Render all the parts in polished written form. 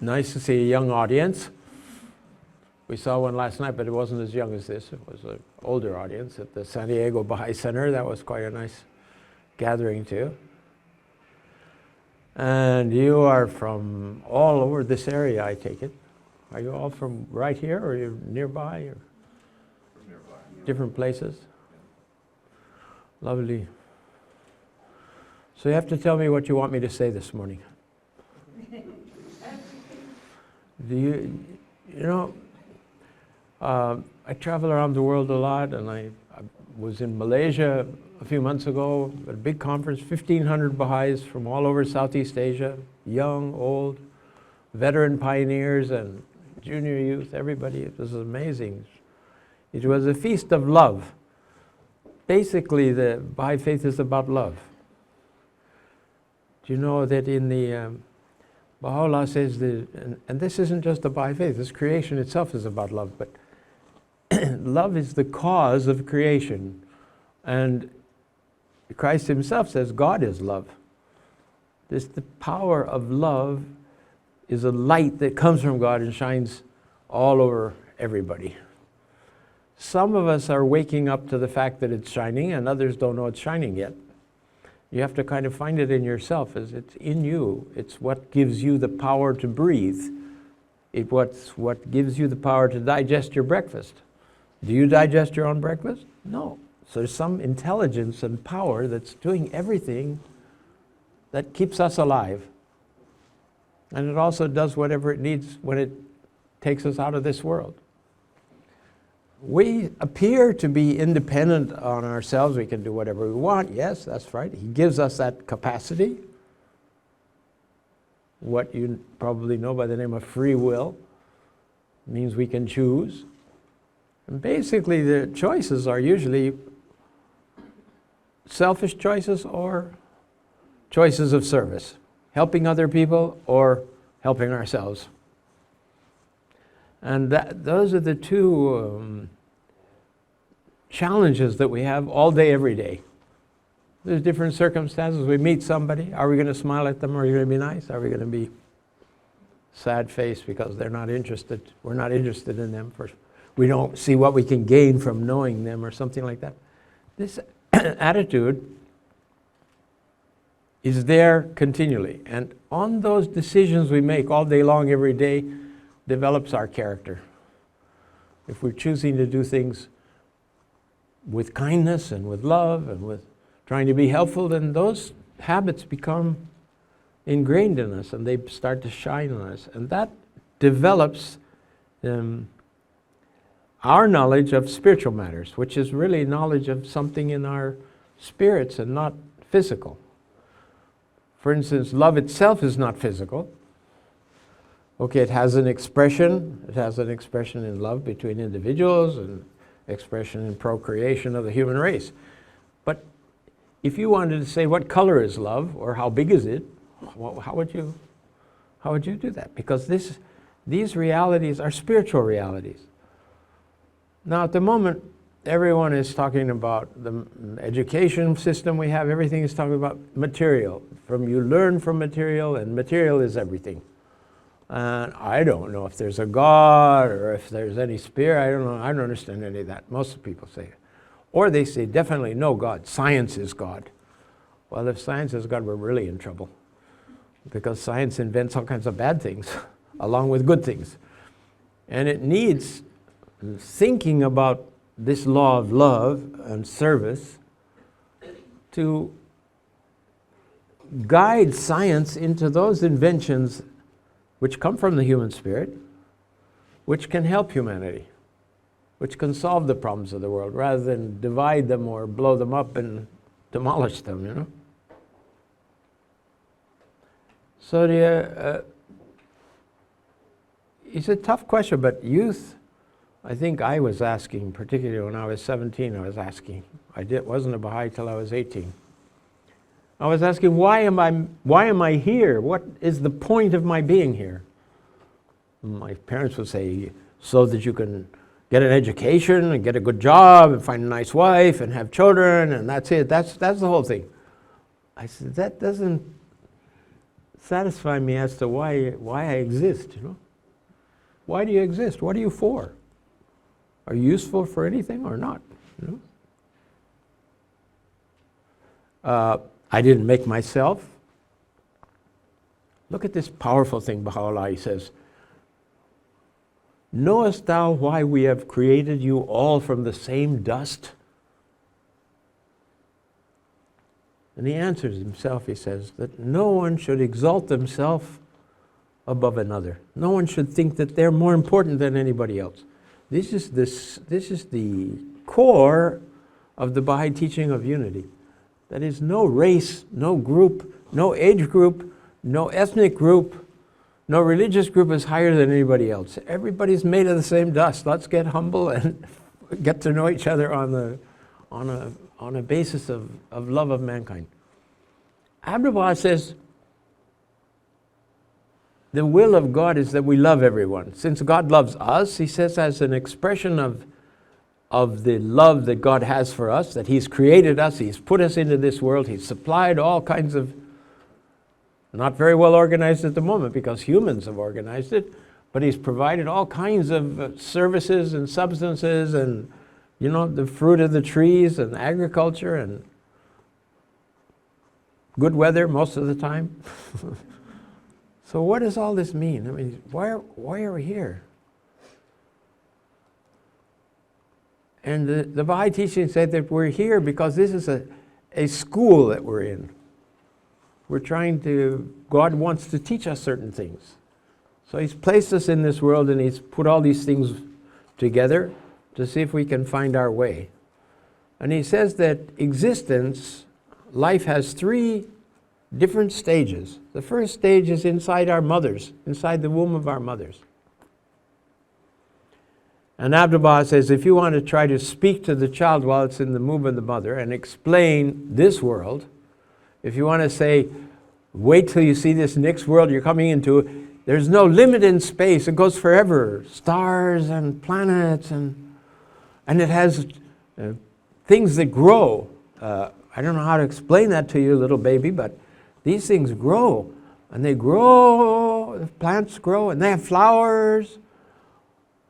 Nice to see a young audience. We saw one last night, but it wasn't as young as this. It was an older audience at the San Diego Baha'i Center. That was quite a nice gathering too. And you are from all over this area, I take it. Are you all from right here, or you're nearby, or From nearby. different places? Lovely. So you have to tell me what you want me to say this morning. I travel around the world a lot, and I was in Malaysia a few months ago at a big conference, 1,500 Baha'is from all over Southeast Asia, young, old, veteran pioneers and junior youth, everybody. It was amazing. It was a feast of love. Basically, the Baha'i faith is about love. Do you know that in the Baha'u'llah says that, and this isn't just the Baha'i faith, this creation itself is about love, but love is the cause of creation. And Christ himself says God is love. The power of love is a light that comes from God and shines all over everybody. Some of us are waking up to the fact that it's shining, and others don't know it's shining yet. You have to kind of find it in yourself, as it's in you. It's what gives you the power to breathe. It's what gives you the power to digest your breakfast. Do you digest your own breakfast? No. So there's some intelligence and power that's doing everything that keeps us alive. And it also does whatever it needs when it takes us out of this world. We appear to be independent on ourselves. We can do whatever we want. Yes, that's right. He gives us that capacity. What you probably know by the name of free will means we can choose. And basically the choices are usually selfish choices or choices of service. Helping other people or helping ourselves. And those are the two challenges that we have all day, every day. There's different circumstances. We meet somebody. Are we going to smile at them? Are we going to be nice? Are we going to be sad-faced because they're not interested? We're not interested in them. We don't see what we can gain from knowing them or something like that. This attitude is there continually. And on those decisions we make all day long, every day, develops our character. If we're choosing to do things with kindness and with love and with trying to be helpful, then those habits become ingrained in us and they start to shine on us. And that develops our knowledge of spiritual matters, which is really knowledge of something in our spirits and not physical. For instance, love itself is not physical. Okay, it has an expression. It has an expression in love between individuals and expression in procreation of the human race. But if you wanted to say what color is love or how big is it, how would you do that? Because these realities are spiritual realities. Now at the moment, everyone is talking about the education system we have. Everything is talking about material. You learn from material, and material is everything. And I don't know if there's a God or if there's any spirit. I don't know. I don't understand any of that. Most people say it. Or they say definitely no God. Science is God. Well, if science is God, we're really in trouble. Because science invents all kinds of bad things along with good things. And it needs thinking about this law of love and service to guide science into those inventions which come from the human spirit, which can help humanity, which can solve the problems of the world rather than divide them or blow them up and demolish them, you know. So it's a tough question, but youth, I think I was asking, particularly when I was 17, I was asking. Wasn't a Baha'i till I was 18. I was asking, why am I here? What is the point of my being here? My parents would say, so that you can get an education and get a good job and find a nice wife and have children, and that's it. That's the whole thing. I said, that doesn't satisfy me as to why I exist, Why do you exist? What are you for? Are you useful for anything or not? I didn't make myself. Look at this powerful thing Baha'u'llah says. Knowest thou why we have created you all from the same dust? And he answers himself, he says, that no one should exalt himself above another. No one should think that they're more important than anybody else. This is the core of the Baha'i teaching of unity. That is, no race, no group, no age group, no ethnic group, no religious group is higher than anybody else. Everybody's made of the same dust. Let's get humble and get to know each other on a basis of love of mankind. Abdu'l-Baha says, the will of God is that we love everyone. Since God loves us, he says, as an expression of the love that God has for us, that he's created us, he's put us into this world, he's supplied all kinds of, not very well organized at the moment because humans have organized it, but he's provided all kinds of services and substances and, the fruit of the trees and agriculture and good weather most of the time. So what does all this mean? I mean, why are we here? And the Baha'i teaching said that we're here because this is a school that we're in. God wants to teach us certain things. So he's placed us in this world and he's put all these things together to see if we can find our way. And he says that existence, life has 3 different stages. The first stage is inside our mothers, inside the womb of our mothers. And Abdu'l-Baha says, if you want to try to speak to the child while it's in the womb of the mother and explain this world, if you want to say, wait till you see this next world you're coming into, there's no limit in space, it goes forever. Stars and planets and it has things that grow. I don't know how to explain that to you, little baby, but these things grow, and they grow, the plants grow, and they have flowers.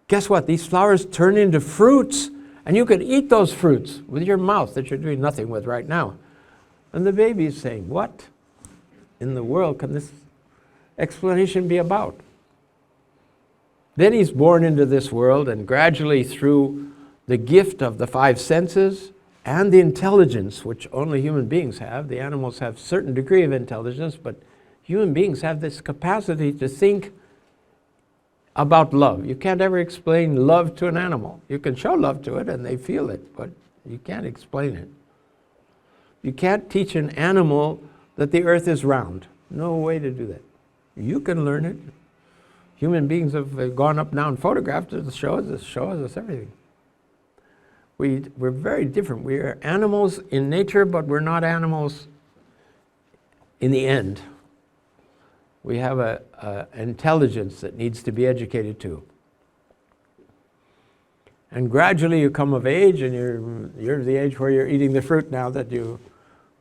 Guess what? These flowers turn into fruits, and you could eat those fruits with your mouth that you're doing nothing with right now. And the baby is saying, what in the world can this explanation be about? Then he's born into this world, and gradually through the gift of the 5 senses, and the intelligence, which only human beings have. The animals have a certain degree of intelligence, but human beings have this capacity to think about love. You can't ever explain love to an animal. You can show love to it and they feel it, but you can't explain it. You can't teach an animal that the earth is round. No way to do that. You can learn it. Human beings have gone up now and photographed it to show us everything. We're very different. We are animals in nature, but we're not animals in the end. We have an intelligence that needs to be educated too. And gradually you come of age, and you're the age where you're eating the fruit now that you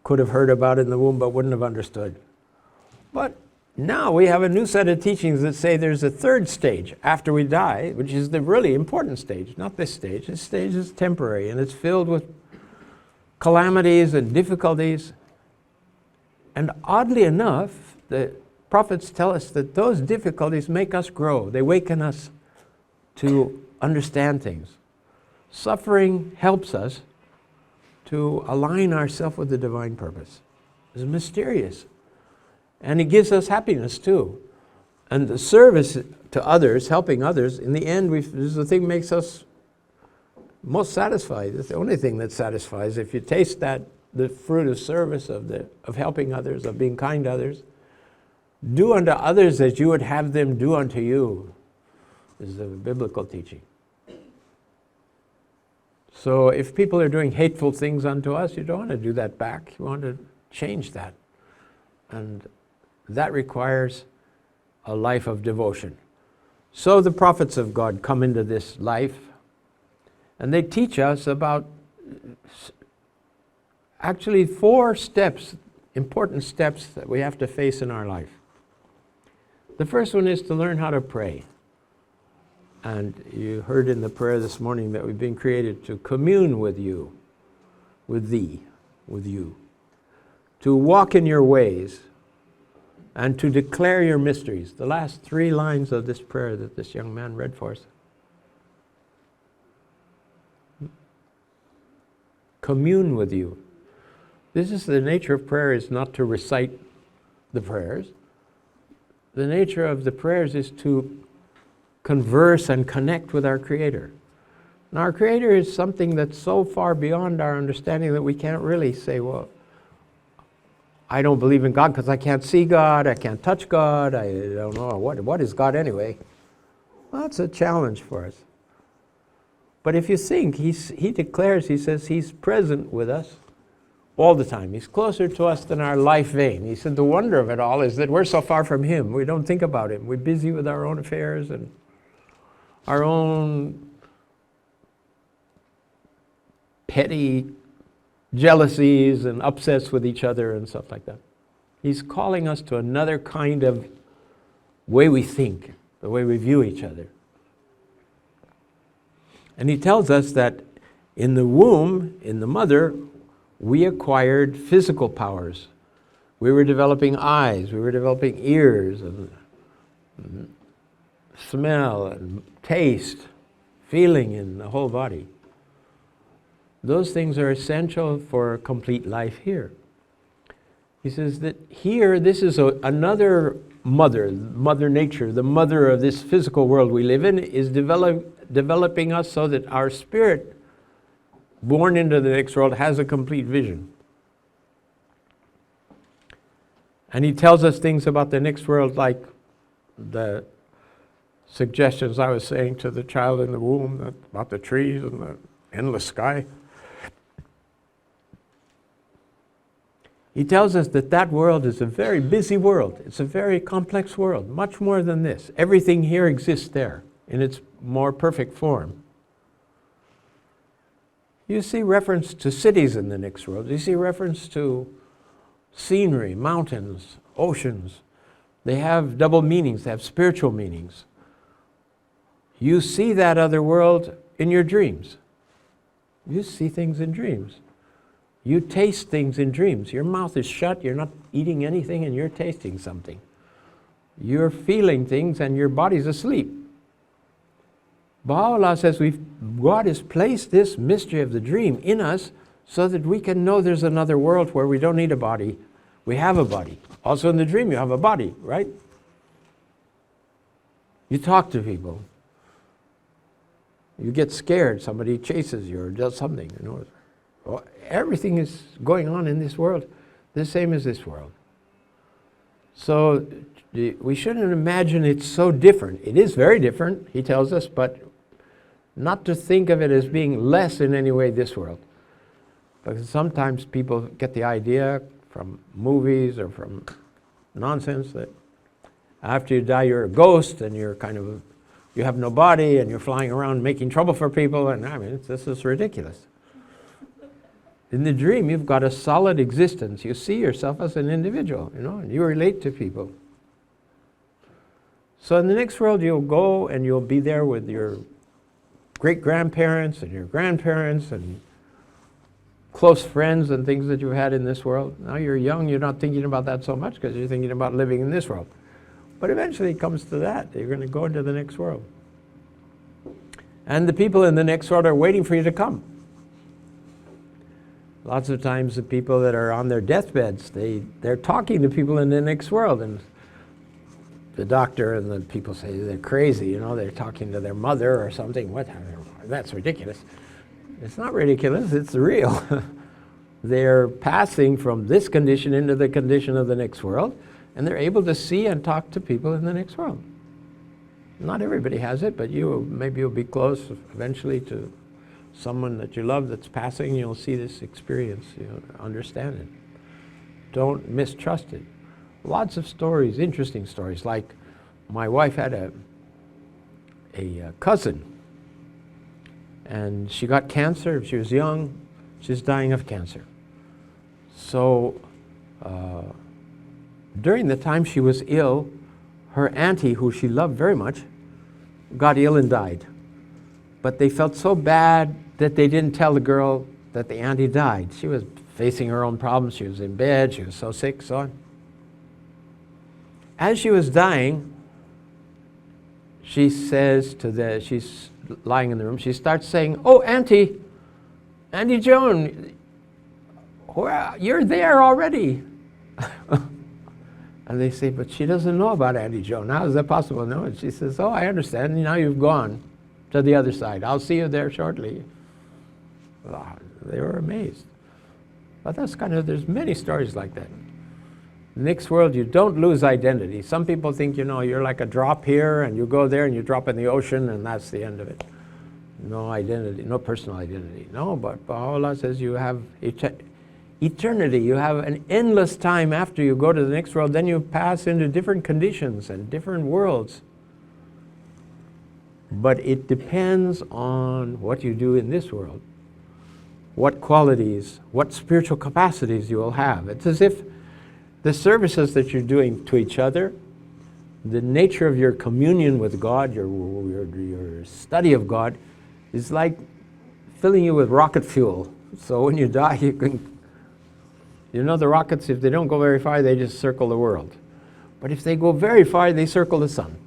could have heard about in the womb but wouldn't have understood. But now we have a new set of teachings that say there's a 3rd stage after we die, which is the really important stage, not this stage. This stage is temporary, and it's filled with calamities and difficulties. And oddly enough, the prophets tell us that those difficulties make us grow. They waken us to understand things. Suffering helps us to align ourselves with the divine purpose. It's mysterious. And it gives us happiness too. And the service to others, helping others, in the end, this is the thing that makes us most satisfied. It's the only thing that satisfies. If you taste the fruit of service, of helping others, of being kind to others, do unto others as you would have them do unto you, is the biblical teaching. So if people are doing hateful things unto us, you don't want to do that back. You want to change that. And that requires a life of devotion. So the prophets of God come into this life, and they teach us about actually 4 steps, important steps that we have to face in our life. The first one is to learn how to pray. And you heard in the prayer this morning that we've been created to commune with you, with thee, with you, to walk in your ways, and to declare your mysteries. The last 3 lines of this prayer that this young man read for us. Commune with you. This is the nature of prayer, is not to recite the prayers. The nature of the prayers is to converse and connect with our Creator. Now, our Creator is something that's so far beyond our understanding that we can't really say, well, I don't believe in God because I can't see God, I can't touch God, I don't know, what is God anyway? Well, that's a challenge for us. But if you think, he declares, he says he's present with us all the time. He's closer to us than our life vein. He said the wonder of it all is that we're so far from him. We don't think about him. We're busy with our own affairs and our own petty jealousies and upsets with each other and stuff like that. He's calling us to another kind of way we think, the way we view each other. And he tells us that in the womb, in the mother, we acquired physical powers. We were developing eyes, we were developing ears, and smell, and taste, feeling in the whole body. Those things are essential for complete life here. He says that here, this is another mother, Mother Nature, the mother of this physical world we live in, is developing us so that our spirit, born into the next world, has a complete vision. And he tells us things about the next world, like the suggestions I was saying to the child in the womb about the trees and the endless sky. He tells us that that world is a very busy world. It's a very complex world, much more than this. Everything here exists there in its more perfect form. You see reference to cities in the next world. You see reference to scenery, mountains, oceans. They have double meanings. They have spiritual meanings. You see that other world in your dreams. You see things in dreams. You taste things in dreams. Your mouth is shut, you're not eating anything, and you're tasting something. You're feeling things, and your body's asleep. Baha'u'llah says God has placed this mystery of the dream in us so that we can know there's another world where we don't need a body. We have a body. Also in the dream you have a body, right? You talk to people. You get scared, somebody chases you or does something, you know. Well, everything is going on in this world the same as this world. So we shouldn't imagine it's so different. It is very different, he tells us, but not to think of it as being less in any way this world. Because sometimes people get the idea from movies or from nonsense that after you die you're a ghost and you're you have no body and you're flying around making trouble for people, and I mean, this is ridiculous. In the dream, you've got a solid existence. You see yourself as an individual, you know, and you relate to people. So in the next world, you'll go and you'll be there with your great-grandparents and your grandparents and close friends and things that you've had in this world. Now you're young, you're not thinking about that so much because you're thinking about living in this world. But eventually it comes to that. You're going to go into the next world. And the people in the next world are waiting for you to come. Lots of times the people that are on their deathbeds, they're talking to people in the next world, and the doctor and the people say they're crazy, you know, they're talking to their mother or something. That's ridiculous. It's not ridiculous, it's real. They're passing from this condition into the condition of the next world, and they're able to see and talk to people in the next world. Not everybody has it, but maybe you'll be close eventually to someone that you love that's passing. You'll see this experience, you'll understand it. Don't mistrust it. Lots of stories, interesting stories, like my wife had a cousin, and she got cancer. She was young. She's dying of cancer. So during the time she was ill, her auntie, who she loved very much, got ill and died. But they felt so bad that they didn't tell the girl that the auntie died. She was facing her own problems. She was in bed. She was so sick, so on. As she was dying, she says she's lying in the room, she starts saying, "Oh, Auntie Joan, you're there already." And they say, "But she doesn't know about Auntie Joan. How is that possible?" No, and she says, "Oh, I understand. Now you've gone to the other side. I'll see you there shortly." Well, they were amazed. But there's many stories like that. In the next world, you don't lose identity. Some people think, you're like a drop here, and you go there and you drop in the ocean, and that's the end of it. No identity, no personal identity. No, but Baha'u'llah says you have eternity. You have an endless time after you go to the next world. Then you pass into different conditions and different worlds. But it depends on what you do in this world, what qualities, what spiritual capacities you will have. It's as if the services that you're doing to each other, the nature of your communion with God, your study of God, is like filling you with rocket fuel. So when you die, you can, the rockets, if they don't go very far, they just circle the world. But if they go very far, they circle the sun.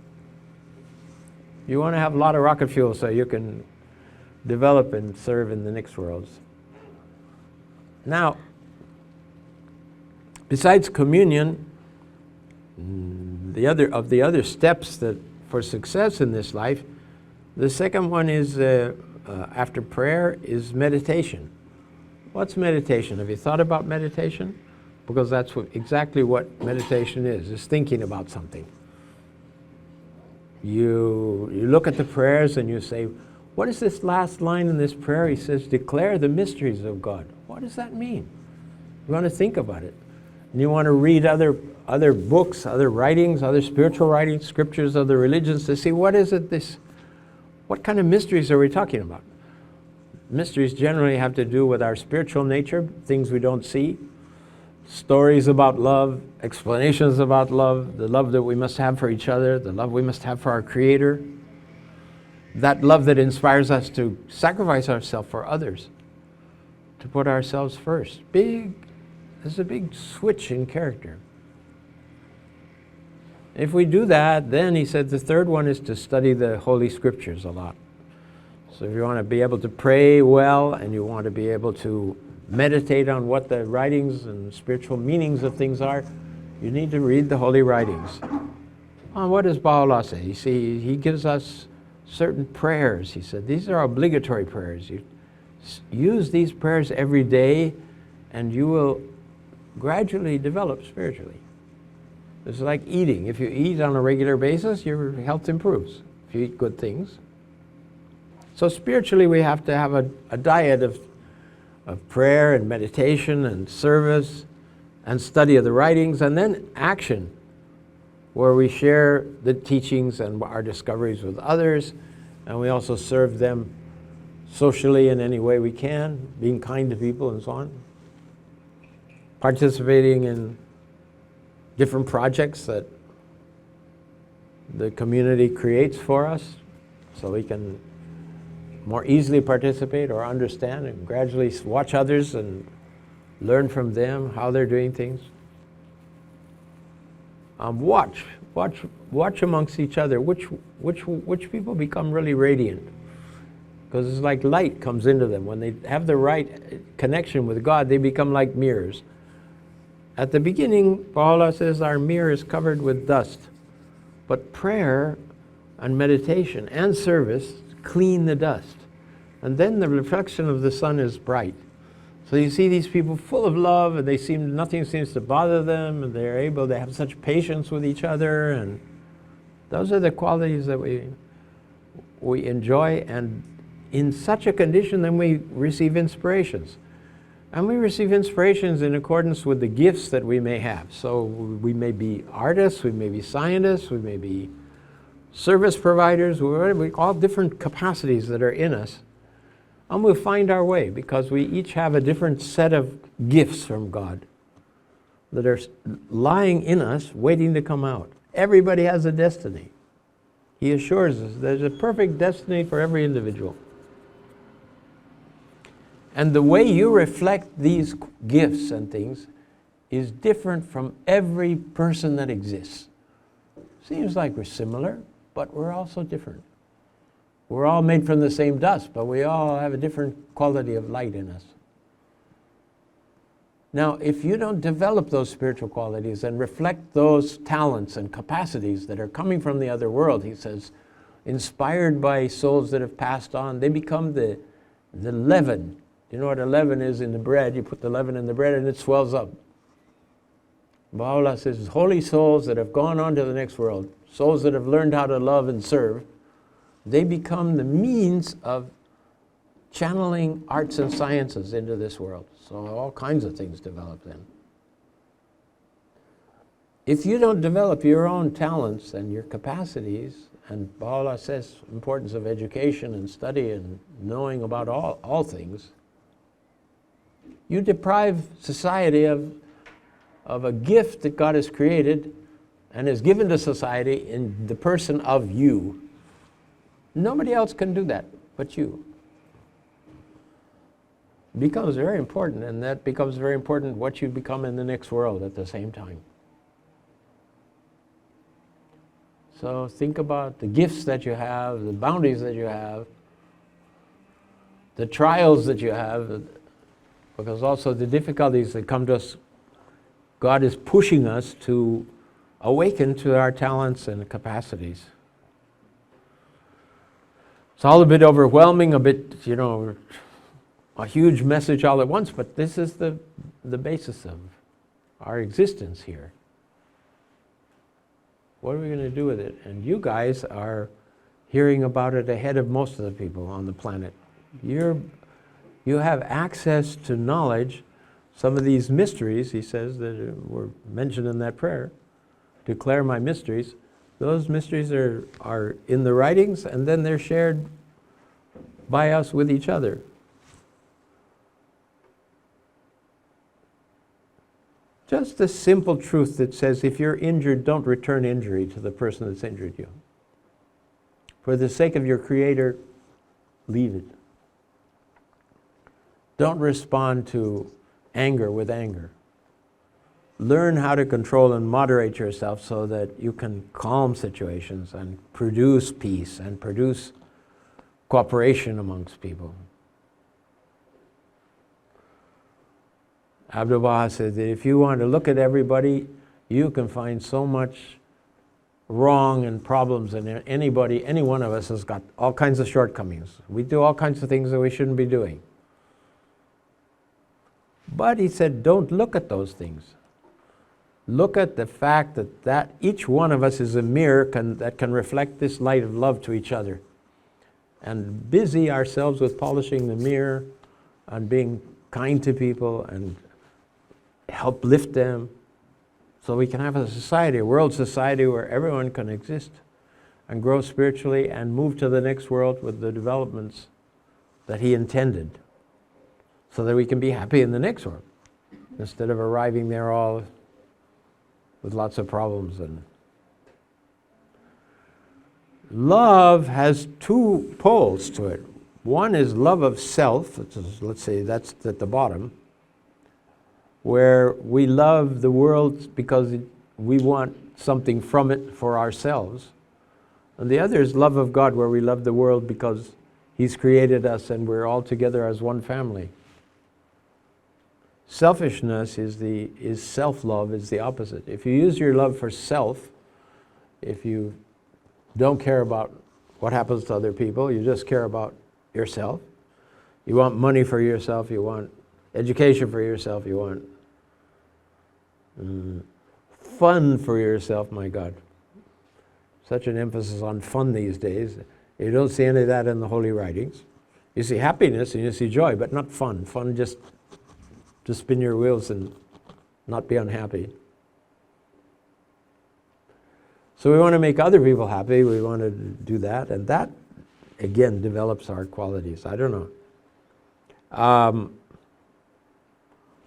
You want to have a lot of rocket fuel so you can develop and serve in the next worlds. Now, besides communion, the other steps that for success in this life, the second one is after prayer is meditation. What's meditation? Have you thought about meditation? Because that's exactly what meditation is thinking about something. You look at the prayers and you say, what is this last line in this prayer? He says, declare the mysteries of God. What does that mean? You want to think about it. And you want to read other books, other writings, other spiritual writings, scriptures of the religions to see what kind of mysteries are we talking about? Mysteries generally have to do with our spiritual nature, things we don't see, stories about love, explanations about love, the love that we must have for each other, the love we must have for our Creator, that love that inspires us to sacrifice ourselves for others, to put ourselves first. There's a big switch in character. If we do that, then he said the third one is to study the Holy Scriptures a lot. So if you want to be able to pray well and you want to be able to meditate on what the writings and spiritual meanings of things are, you need to read the Holy Writings. What does Baha'u'llah say? You see, he gives us certain prayers. He said, these are obligatory prayers. You use these prayers every day and you will gradually develop spiritually. It's like eating. If you eat on a regular basis, your health improves if you eat good things. So spiritually, we have to have a diet of prayer and meditation and service and study of the writings, and then action, where we share the teachings and our discoveries with others, and we also serve them socially in any way we can, being kind to people and so on, participating in different projects that the community creates for us so we can more easily participate or understand and gradually watch others and learn from them how they're doing things. Watch amongst each other which people become really radiant, because it's like light comes into them. When they have the right connection with God, they become like mirrors. At the beginning, Baha'u'llah says our mirror is covered with dust, but prayer and meditation and service clean the dust. And then the reflection of the sun is bright. So you see these people full of love, and nothing seems to bother them, and they're able to have such patience with each other, and those are the qualities that we enjoy. And in such a condition, then we receive inspirations. And we receive inspirations in accordance with the gifts that we may have. So we may be artists, we may be scientists, we may be service providers, all different capacities that are in us. And we'll find our way, because we each have a different set of gifts from God that are lying in us, waiting to come out. Everybody has a destiny. He assures us there's a perfect destiny for every individual. And the way you reflect these gifts and things is different from every person that exists. Seems like we're similar, but we're also different. We're all made from the same dust, but we all have a different quality of light in us. Now, if you don't develop those spiritual qualities and reflect those talents and capacities that are coming from the other world, he says, inspired by souls that have passed on, they become the leaven. You know what a leaven is in the bread? You put the leaven in the bread and it swells up. Baha'u'llah says, holy souls that have gone on to the next world, souls that have learned how to love and serve, they become the means of channeling arts and sciences into this world. So all kinds of things develop then. If you don't develop your own talents and your capacities, and Baha'u'llah says importance of education and study and knowing about all things, you deprive society of a gift that God has created and has given to society in the person of you. Nobody else can do that but you. It becomes very important, and that becomes very important what you become in the next world at the same time. So think about the gifts that you have, the bounties that you have, the trials that you have, because also the difficulties that come to us. God is pushing us to awaken to our talents and capacities. It's all a bit overwhelming, a bit, a huge message all at once, but this is the basis of our existence here. What are we going to do with it? And you guys are hearing about it ahead of most of the people on the planet. You have access to knowledge. Some of these mysteries, he says, that were mentioned in that prayer, declare my mysteries. Those mysteries are in the writings, and then they're shared by us with each other. Just the simple truth that says, if you're injured, don't return injury to the person that's injured you. For the sake of your Creator, leave it. Don't respond to anger with anger. Learn how to control and moderate yourself so that you can calm situations and produce peace and produce cooperation amongst people. Abdu'l-Baha said that if you want to look at everybody, you can find so much wrong and problems in anybody. Any one of us has got all kinds of shortcomings. We do all kinds of things that we shouldn't be doing. But he said, don't look at those things. Look at the fact that each one of us is a mirror that can reflect this light of love to each other. And busy ourselves with polishing the mirror and being kind to people and help lift them so we can have a society, a world society where everyone can exist and grow spiritually and move to the next world with the developments that he intended, so that we can be happy in the next world instead of arriving there all with lots of problems. And love has two poles to it. One is love of self, let's say that's at the bottom, where we love the world because we want something from it for ourselves. And the other is love of God, where we love the world because He's created us and we're all together as one family. Selfishness is self-love, is the opposite. If you use your love for self, if you don't care about what happens to other people, you just care about yourself. You want money for yourself, you want education for yourself, you want fun for yourself, my God. Such an emphasis on fun these days. You don't see any of that in the holy writings. You see happiness and you see joy, but not fun. Fun just to spin your wheels and not be unhappy. So we want to make other people happy. We want to do that, and that again develops our qualities. I don't know.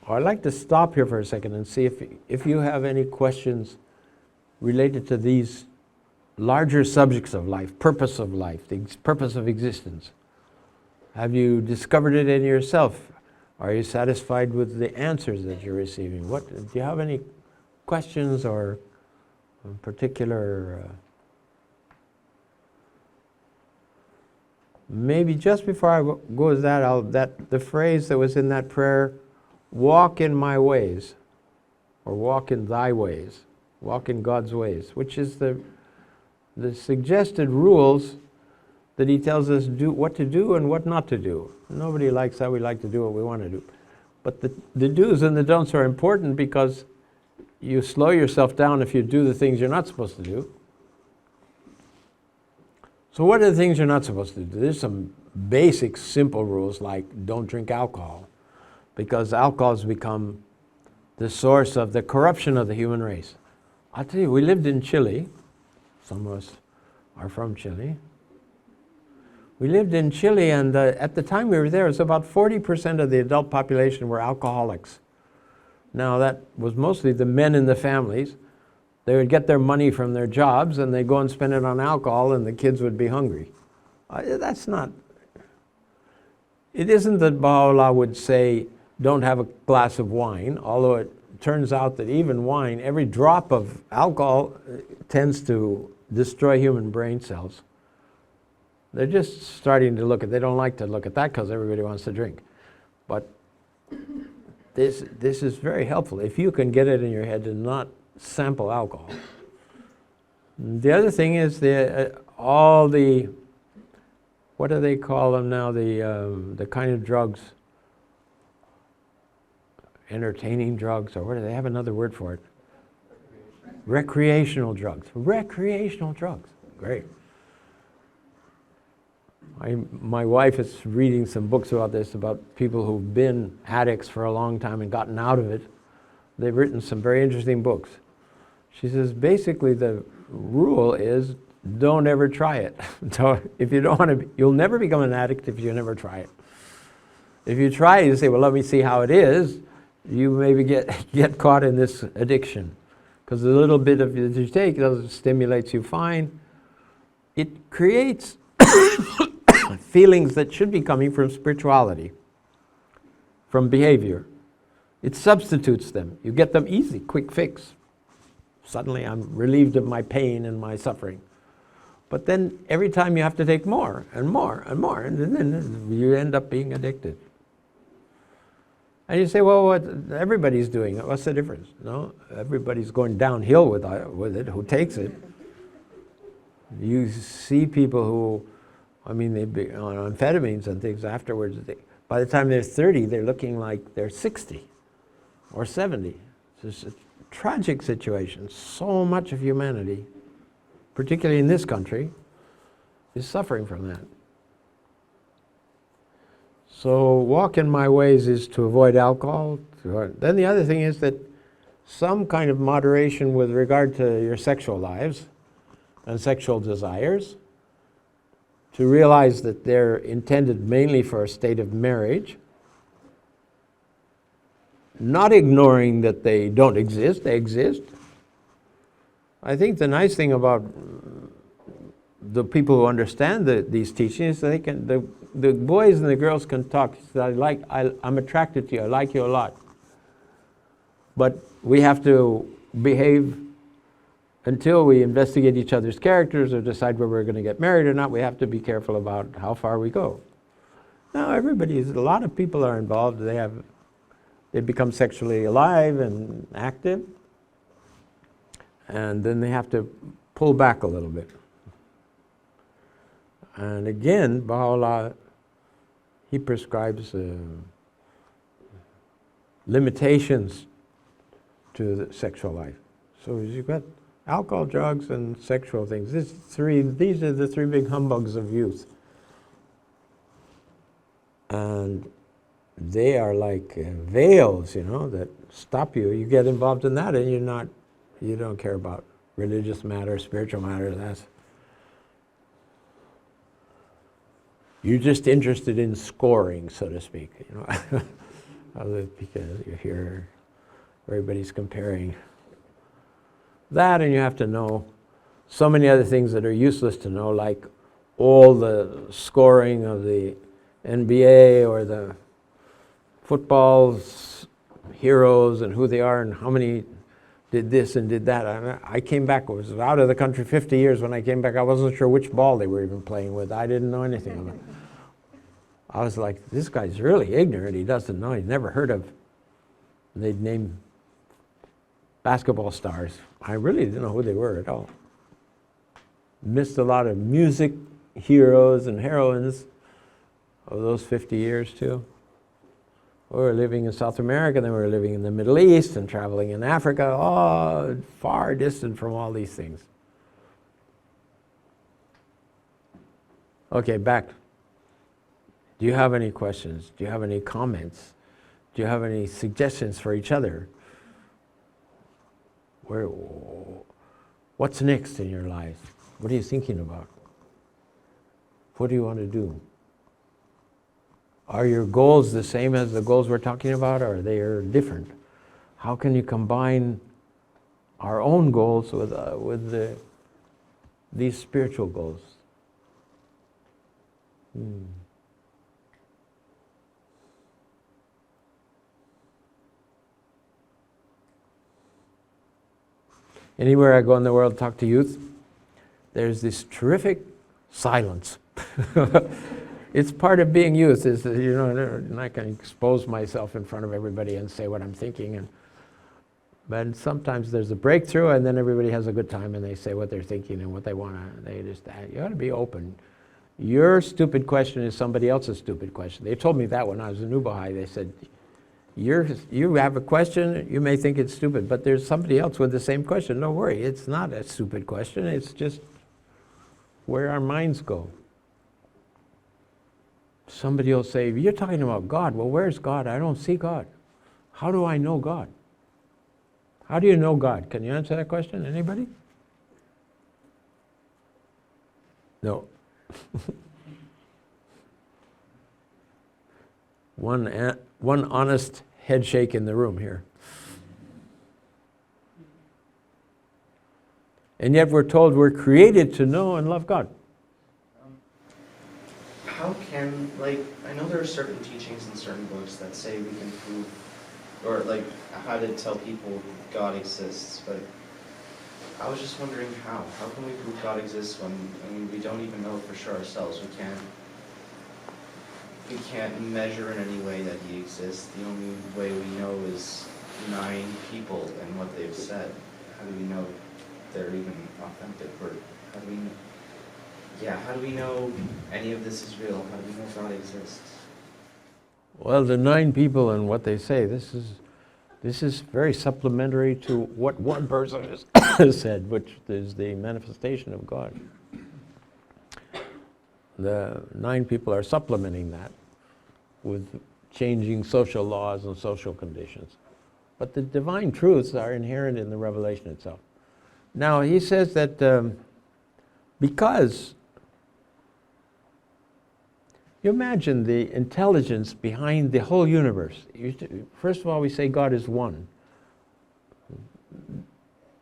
I'd like to stop here for a second and see if you have any questions related to these larger subjects of life, purpose of life, the purpose of existence? Have you discovered it in yourself? Are you satisfied with the answers that you're receiving? Do you have any questions or particular... maybe just before I go with that, the phrase that was in that prayer, walk in my ways, or walk in thy ways, walk in God's ways, which is the suggested rules that he tells us what to do and what not to do. Nobody likes that. We like to do what we want to do. But the do's and the don'ts are important, because you slow yourself down if you do the things you're not supposed to do. So what are the things you're not supposed to do? There's some basic, simple rules like don't drink alcohol, because alcohol has become the source of the corruption of the human race. I'll tell you, we lived in Chile. Some of us are from Chile. We lived in Chile, and at the time we were there, it was about 40% of the adult population were alcoholics. Now, that was mostly the men in the families. They would get their money from their jobs, and they'd go and spend it on alcohol, and the kids would be hungry. That's not... It isn't that Baha'u'llah would say, don't have a glass of wine, although it turns out that even wine, every drop of alcohol tends to destroy human brain cells. They're just starting to look at... They don't like to look at that because everybody wants to drink. But this is very helpful if you can get it in your head to not sample alcohol. The other thing is all the, what do they call them now, the kind of drugs, entertaining drugs, or what do they have another word for it? Recreational drugs. Recreational drugs. Great. My wife is reading some books about this, about people who've been addicts for a long time and gotten out of it. They've written some very interesting books. She says basically the rule is don't ever try it. So if you don't want to, you'll never become an addict if you never try it. If you try it, you say, well, let me see how it is. You maybe get caught in this addiction, because the little bit of it you take stimulates you fine. It creates feelings that should be coming from spirituality, from behavior. It substitutes them. You get them easy, quick fix. Suddenly I'm relieved of my pain and my suffering. But then every time you have to take more and more and more, and then you end up being addicted. And you say, well, what everybody's doing, what's the difference? No, everybody's going downhill with it, who takes it. You see people who, I mean, they be on amphetamines and things afterwards. By the time they're 30, they're looking like they're 60 or 70. It's a tragic situation. So much of humanity, particularly in this country, is suffering from that. So walk in my ways is to avoid alcohol. Then the other thing is that some kind of moderation with regard to your sexual lives and sexual desires, to realize that they're intended mainly for a state of marriage, not ignoring that they don't exist, they exist. I think the nice thing about the people who understand these teachings, they can, the boys and the girls can talk. I'm attracted to you, I like you a lot. But we have to behave until we investigate each other's characters or decide whether we're going to get married or not. We have to be careful about how far we go. Now a lot of people are involved. They become sexually alive and active, and then they have to pull back a little bit. And again, Baha'u'llah, he prescribes limitations to the sexual life. So you've got alcohol, drugs, and sexual things. These are the three big humbugs of youth. And they are like veils, that stop you. You get involved in that and you don't care about religious matters, spiritual matters. You're just interested in scoring, so to speak. Because you hear everybody's comparing That, and you have to know so many other things that are useless to know, like all the scoring of the NBA or the football heroes and who they are and how many did this and did that. I came back, I was out of the country 50 years. When I came back, I wasn't sure which ball they were even playing with. I didn't know anything about it. I was like, this guy's really ignorant. He doesn't know. He's never heard of. They'd name basketball stars. I really didn't know who they were at all. Missed a lot of music heroes and heroines of those 50 years too. We were living in South America, then we were living in the Middle East and traveling in Africa, all far distant from all these things. Okay, back. Do you have any questions? Do you have any comments? Do you have any suggestions for each other? What's next in your life? What are you thinking about? What do you want to do? Are your goals the same as the goals we're talking about, or are they different? How can you combine our own goals with these spiritual goals? Anywhere I go in the world to talk to youth, there's this terrific silence. It's part of being youth, is that, I'm not going to expose myself in front of everybody and say what I'm thinking. But sometimes there's a breakthrough, and then everybody has a good time, and they say what they're thinking and what they want to. You got to be open. Your stupid question is somebody else's stupid question. They told me that when I was a new Baha'i. They said, you have a question, you may think it's stupid, but there's somebody else with the same question. Don't worry, it's not a stupid question. It's just where our minds go. Somebody will say, you're talking about God. Well, where's God? I don't see God. How do I know God? How do you know God? Can you answer that question? Anybody? No. One honest head shake in the room here. And yet we're told we're created to know and love God. How can, I know there are certain teachings in certain books that say we can prove, or how to tell people God exists, but I was just wondering how. How can we prove God exists when we don't even know for sure ourselves? We can't measure in any way that He exists. The only way we know is 9 people and what they've said. How do we know they're even authentic? Or how do we know? Yeah, how do we know any of this is real? How do we know God exists? Well, the 9 people and what they say, this is very supplementary to what one person has said, which is the manifestation of God. The 9 people are supplementing that with changing social laws and social conditions. But the divine truths are inherent in the revelation itself. Now, he says that because you imagine the intelligence behind the whole universe. First of all, we say God is one.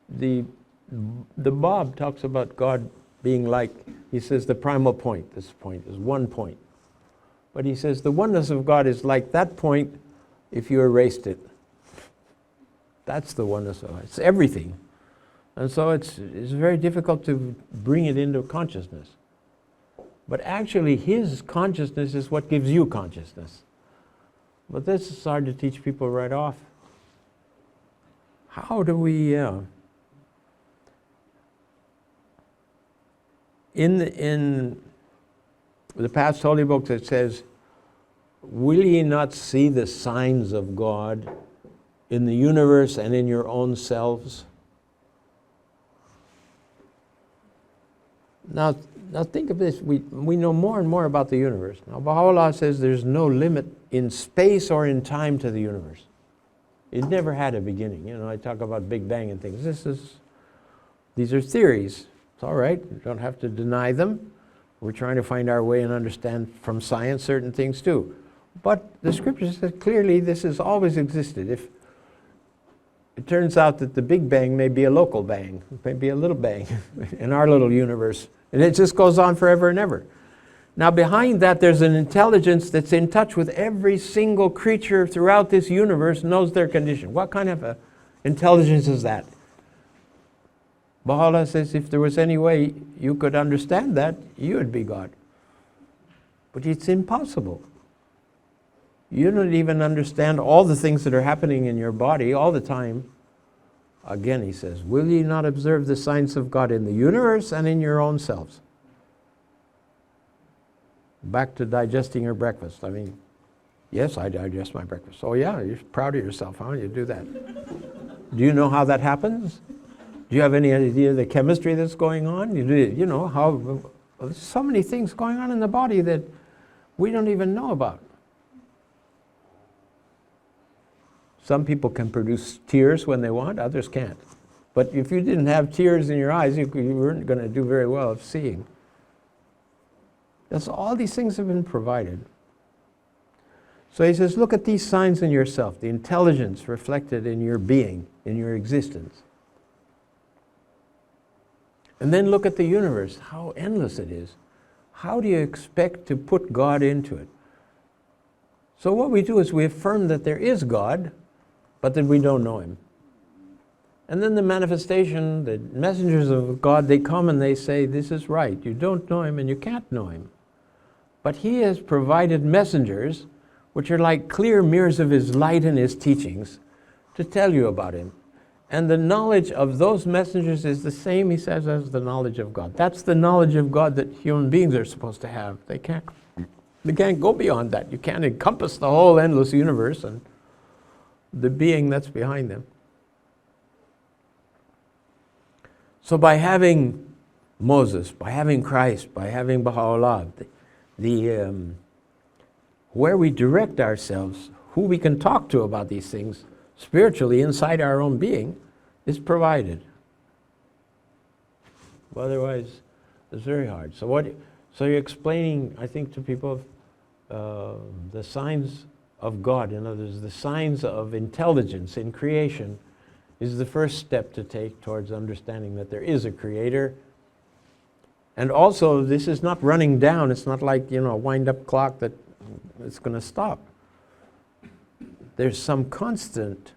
The Bob talks about God being like, he says the primal point. This point is one point. But he says the oneness of God is like that point if you erased it. That's the oneness of God. It's everything. And so it's very difficult to bring it into consciousness. But actually, His consciousness is what gives you consciousness. But this is hard to teach people right off. How do we... In the past holy books it says, will ye not see the signs of God in the universe and in your own selves? Now think of this. We know more and more about the universe. Now Baha'u'llah says there's no limit in space or in time to the universe. It never had a beginning. I talk about Big Bang and things. These are theories. It's all right. You don't have to deny them. We're trying to find our way and understand from science certain things too. But the scripture says clearly this has always existed. it turns out that the Big Bang may be a local bang, may be a little bang in our little universe. And it just goes on forever and ever. Now behind that there's an intelligence that's in touch with every single creature throughout this universe, knows their condition. What kind of a intelligence is that? Baha'u'llah says if there was any way you could understand that, you would be God. But it's impossible. You don't even understand all the things that are happening in your body all the time. Again, he says, will ye not observe the signs of God in the universe and in your own selves? Back to digesting your breakfast. I mean, yes, I digest my breakfast. Oh yeah, you're proud of yourself, huh? You do that. Do you know how that happens? Do you have any idea of the chemistry that's going on? You know how there's so many things going on in the body that we don't even know about. Some people can produce tears when they want, others can't. But if you didn't have tears in your eyes, you weren't going to do very well of seeing. That's all these things have been provided. So he says, look at these signs in yourself, the intelligence reflected in your being, in your existence. And then look at the universe, how endless it is. How do you expect to put God into it? So what we do is we affirm that there is God, but that we don't know Him. And then the manifestation, the messengers of God, they come and they say, this is right, you don't know Him and you can't know Him. But He has provided messengers, which are like clear mirrors of His light and His teachings, to tell you about Him. And the knowledge of those messengers is the same, he says, as the knowledge of God. That's the knowledge of God that human beings are supposed to have. They can't go beyond that. You can't encompass the whole endless universe and the being that's behind them. So by having Moses, by having Christ, by having Baha'u'llah, where we direct ourselves, who we can talk to about these things, spiritually inside our own being, is provided. Otherwise, it's very hard. So you're explaining, I think, to people the signs of God. In other words, the signs of intelligence in creation is the first step to take towards understanding that there is a creator. And also, this is not running down. It's not like, a wind-up clock that it's going to stop. There's some constant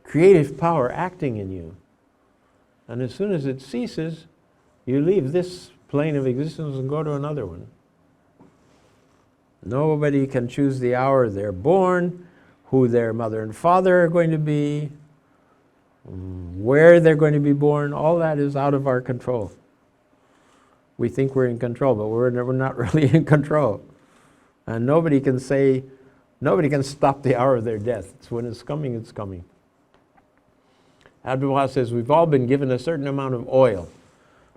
creative power acting in you. And as soon as it ceases, you leave this plane of existence and go to another one. Nobody can choose the hour they're born, who their mother and father are going to be, where they're going to be born. All that is out of our control. We think we're in control, but we're not really in control. And nobody can stop the hour of their death. It's when it's coming, it's coming. Abdul Wahab says, we've all been given a certain amount of oil.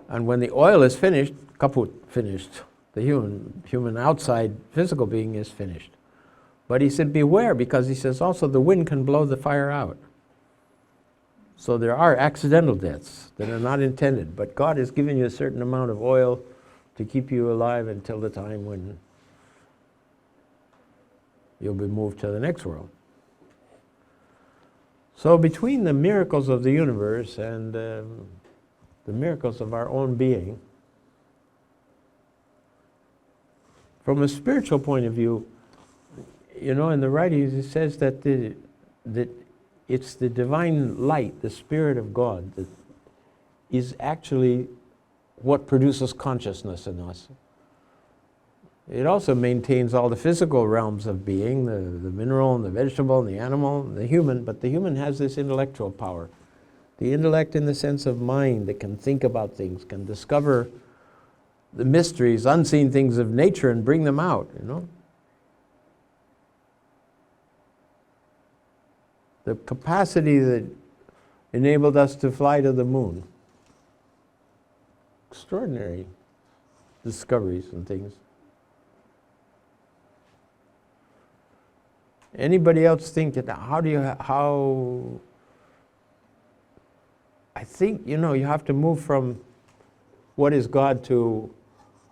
And when the oil is finished, kaput, finished. The human outside physical being is finished. But he said, beware, because he says also the wind can blow the fire out. So there are accidental deaths that are not intended. But God has given you a certain amount of oil to keep you alive until the time when you'll be moved to the next world. So between the miracles of the universe and the miracles of our own being, from a spiritual point of view, in the writings it says that it's the divine light, the Spirit of God, that is actually what produces consciousness in us. It also maintains all the physical realms of being, the mineral and the vegetable and the animal and the human, but the human has this intellectual power. The intellect in the sense of mind that can think about things, can discover the mysteries, unseen things of nature and bring them out, The capacity that enabled us to fly to the moon. Extraordinary discoveries and things. Anybody else think that, I think, you have to move from what is God to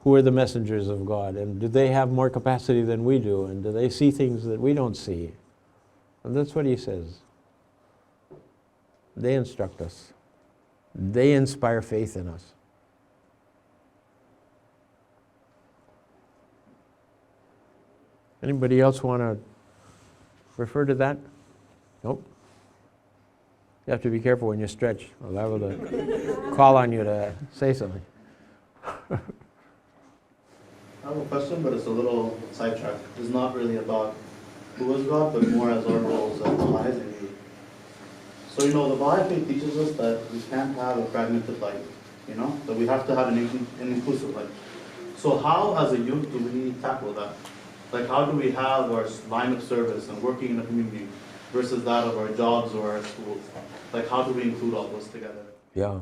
who are the messengers of God, and do they have more capacity than we do, and do they see things that we don't see? And that's what he says. They instruct us. They inspire faith in us. Anybody else want to refer to that? Nope. You have to be careful when you stretch. I'll be able to call on you to say something. I have a question, but it's a little sidetracked. It's not really about who is God, but more as our roles as Baha'is. So, the Baha'i faith teaches us that we can't have a fragmented life, that we have to have an inclusive life. So how, as a youth, do we tackle that? Like, how do we have our line of service and working in the community versus that of our jobs or our schools? Like, how do we include all those together? Yeah.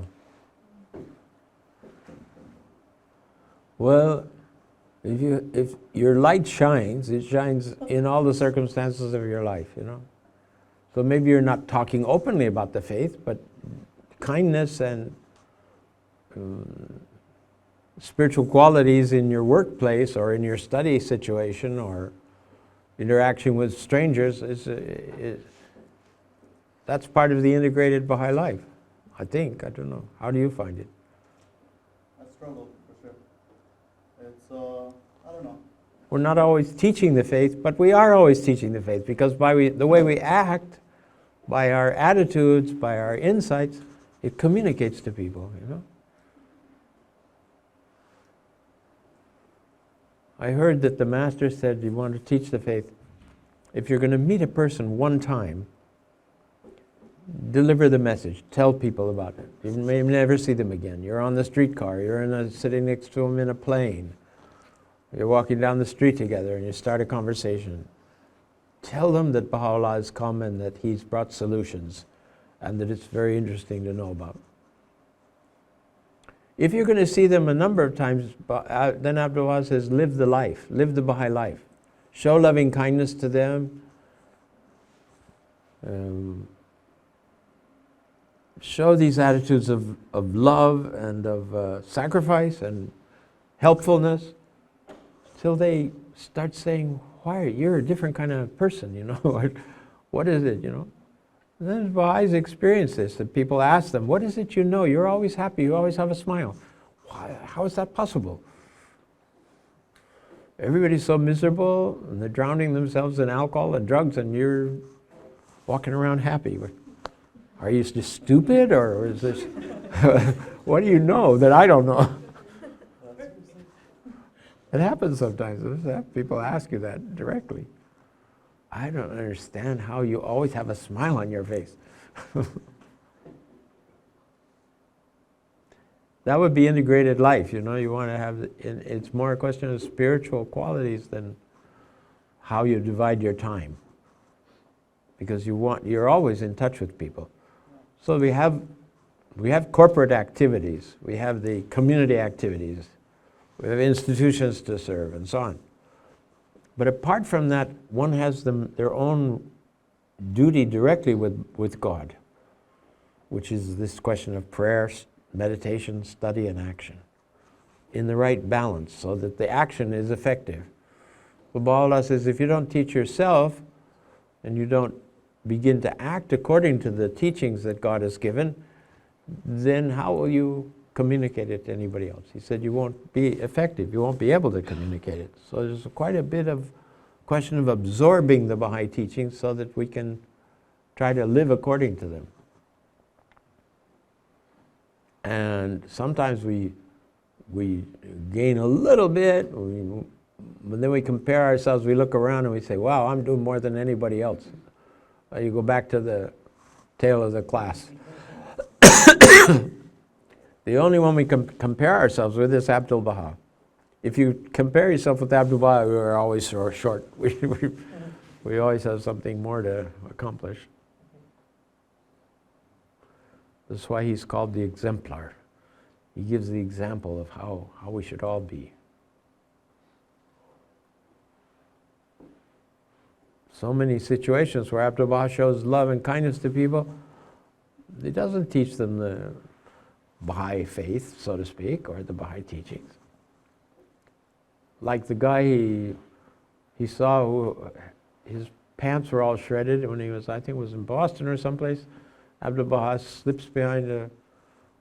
Well, if your light shines, it shines in all the circumstances of your life, So maybe you're not talking openly about the faith, but kindness and spiritual qualities in your workplace or in your study situation or interaction with strangers that's part of the integrated Baha'i life, I think. I don't know. How do you find it? I struggle, for sure. It's, I don't know. We're not always teaching the faith, but we are always teaching the faith because by the way we act, by our attitudes, by our insights, it communicates to people, I heard that the Master said, you want to teach the faith, if you're going to meet a person one time, deliver the message, tell people about it. You may never see them again. You're on the streetcar, you're sitting next to them in a plane, you're walking down the street together and you start a conversation. Tell them that Baha'u'llah has come and that he's brought solutions and that it's very interesting to know about. If you're going to see them a number of times, then Abdul says, live the life, live the Baha'i life. Show loving kindness to them. Show these attitudes of love and of sacrifice and helpfulness till they start saying, why, you're a different kind of person, What is it, And then Baha'is experience this, that people ask them, what is it you know? You're always happy, you always have a smile. Why, how is that possible? Everybody's so miserable, and they're drowning themselves in alcohol and drugs, and you're walking around happy. Are you just stupid, or is this... What do you know that I don't know? It happens sometimes. People ask you that directly. I don't understand how you always have a smile on your face. That would be integrated life, you want to have, it's more a question of spiritual qualities than how you divide your time. Because you're always in touch with people. So we have corporate activities, we have the community activities, we have institutions to serve and so on. But apart from that, one has their own duty directly with God, which is this question of prayer, meditation, study, and action, in the right balance so that the action is effective. Well, Baha'u'llah says, if you don't teach yourself and you don't begin to act according to the teachings that God has given, then how will you communicate it to anybody else? He said you won't be effective, you won't be able to communicate it. So there's quite a bit of question of absorbing the Baha'i teachings so that we can try to live according to them. And sometimes we gain a little bit, but then we compare ourselves, we look around and we say, wow, I'm doing more than anybody else. You go back to the tale of the class. The only one we compare ourselves with is Abdul Baha. If you compare yourself with Abdul Baha, we are always short. We always have something more to accomplish. That's why he's called the exemplar. He gives the example of how we should all be. So many situations where Abdul Baha shows love and kindness to people, he doesn't teach them the Baha'i faith, so to speak, or the Baha'i teachings. Like the guy he saw who his pants were all shredded when he was, I think it was in Boston or someplace, Abdu'l-Baha slips behind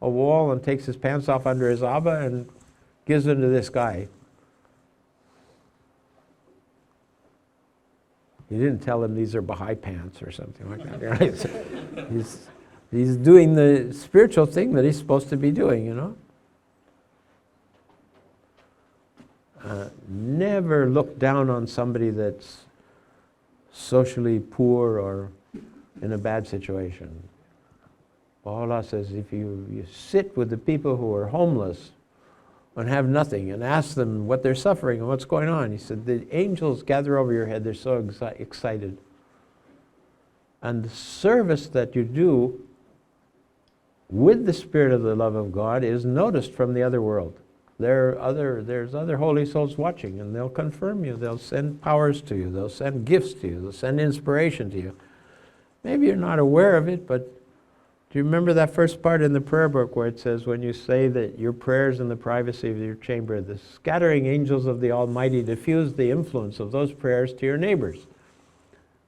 a wall and takes his pants off under his abba and gives them to this guy. He didn't tell him these are Baha'i pants or something like that. Right? He's doing the spiritual thing that he's supposed to be doing, you know. Never look down on somebody that's socially poor or in a bad situation. Baha'u'llah says if you sit with the people who are homeless and have nothing and ask them what they're suffering and what's going on, he said the angels gather over your head, they're so excited. And the service that you do with the spirit of the love of God is noticed from the other world. There's other holy souls watching, and they'll confirm you. They'll send powers to you. They'll send gifts to you. They'll send inspiration to you. Maybe you're not aware of it, but do you remember that first part in the prayer book where it says, when you say that your prayers in the privacy of your chamber, the scattering angels of the Almighty diffuse the influence of those prayers to your neighbors.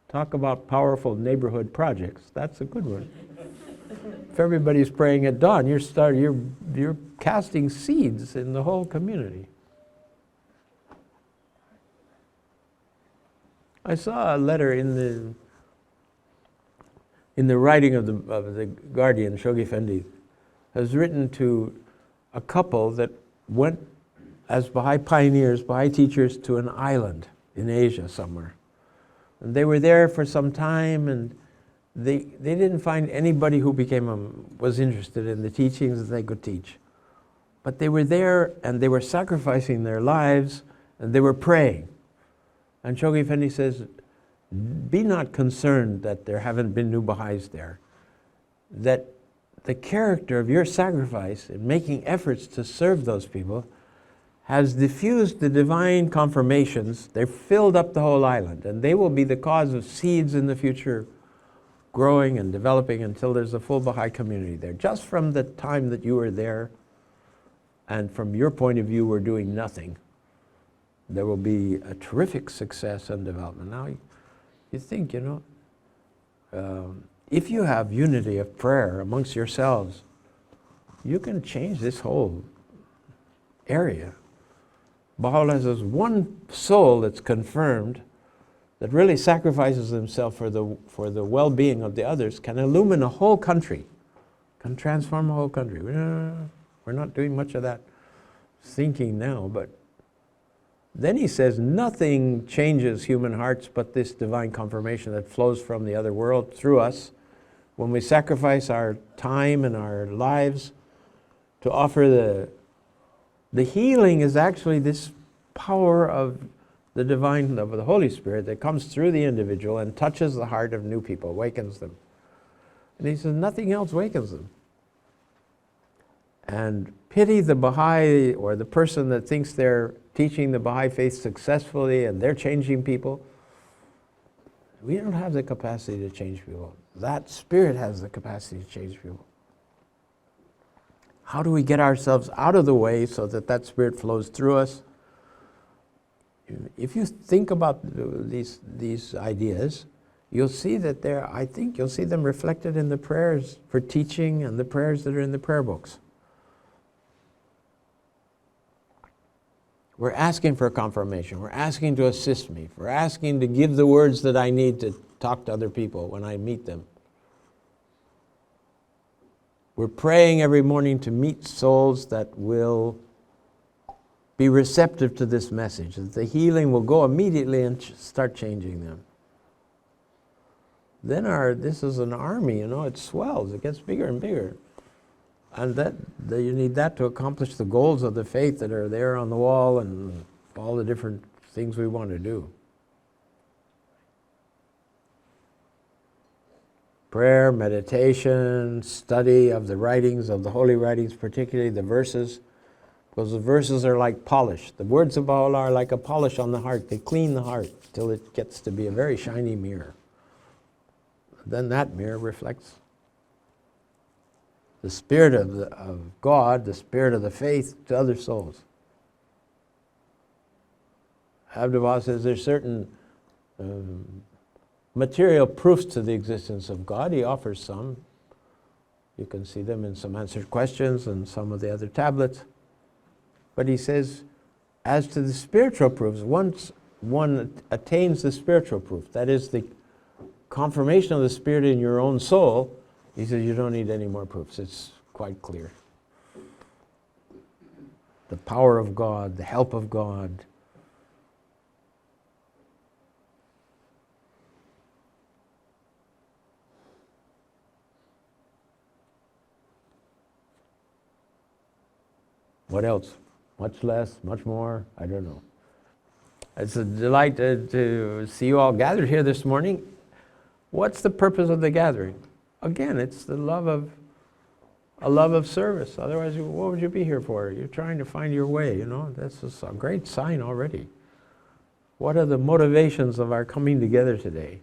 Talk about powerful neighborhood projects. That's a good one. If everybody's praying at dawn, you're casting seeds in the whole community. I saw a letter in the writing of the Guardian, Shoghi Effendi, has written to a couple that went as Baha'i pioneers, Baha'i teachers, to an island in Asia somewhere. And they were there for some time, and they didn't find anybody who was interested in the teachings that they could teach. But they were there, and they were sacrificing their lives, and they were praying. And Shoghi Effendi says, be not concerned that there haven't been new Baha'is there. That the character of your sacrifice in making efforts to serve those people has diffused the divine confirmations. They've filled up the whole island, and they will be the cause of seeds in the future growing and developing until there's a full Baha'i community there. Just from the time that you were there, and from your point of view, we're doing nothing, there will be a terrific success and development. Now, you think, you know, if you have unity of prayer amongst yourselves, you can change this whole area. Baha'u'llah says one soul that's confirmed, that really sacrifices himself for the well-being of the others, can illumine a whole country, can transform a whole country. We're not doing much of that thinking now, but then he says nothing changes human hearts but this divine confirmation that flows from the other world through us. When we sacrifice our time and our lives to offer the healing is actually this power of the divine, of the Holy Spirit that comes through the individual and touches the heart of new people, awakens them. And he says nothing else awakens them. And pity the Baha'i or the person that thinks they're teaching the Baha'i faith successfully and they're changing people. We don't have the capacity to change people. That spirit has the capacity to change people. How do we get ourselves out of the way so that that spirit flows through us? If you think about these ideas, you'll see that I think you'll see them reflected in the prayers for teaching and the prayers that are in the prayer books. We're asking for confirmation. We're asking to assist me. We're asking to give the words that I need to talk to other people when I meet them. We're praying every morning to meet souls that will be receptive to this message, that the healing will go immediately and start changing them. Then this is an army, you know, it swells, it gets bigger and bigger. And you need that to accomplish the goals of the faith that are there on the wall and all the different things we want to do. Prayer, meditation, study of the writings, of the holy writings, particularly the verses, because the verses are like polish. The words of Baha'u'llah are like a polish on the heart. They clean the heart till it gets to be a very shiny mirror. Then that mirror reflects the spirit of God, the spirit of the faith to other souls. Abdu'l-Baha says there's certain material proofs to the existence of God. He offers some. You can see them in some answered questions and some of the other tablets. But he says, as to the spiritual proofs, once one attains the spiritual proof, that is the confirmation of the Spirit in your own soul, he says you don't need any more proofs. It's quite clear. The power of God, the help of God. What else? Much less, much more? I don't know. It's a delight to see you all gathered here this morning. What's the purpose of the gathering? Again, it's the love of a love of service. Otherwise, what would you be here for? You're trying to find your way, you know. That's just a great sign already. What are the motivations of our coming together today?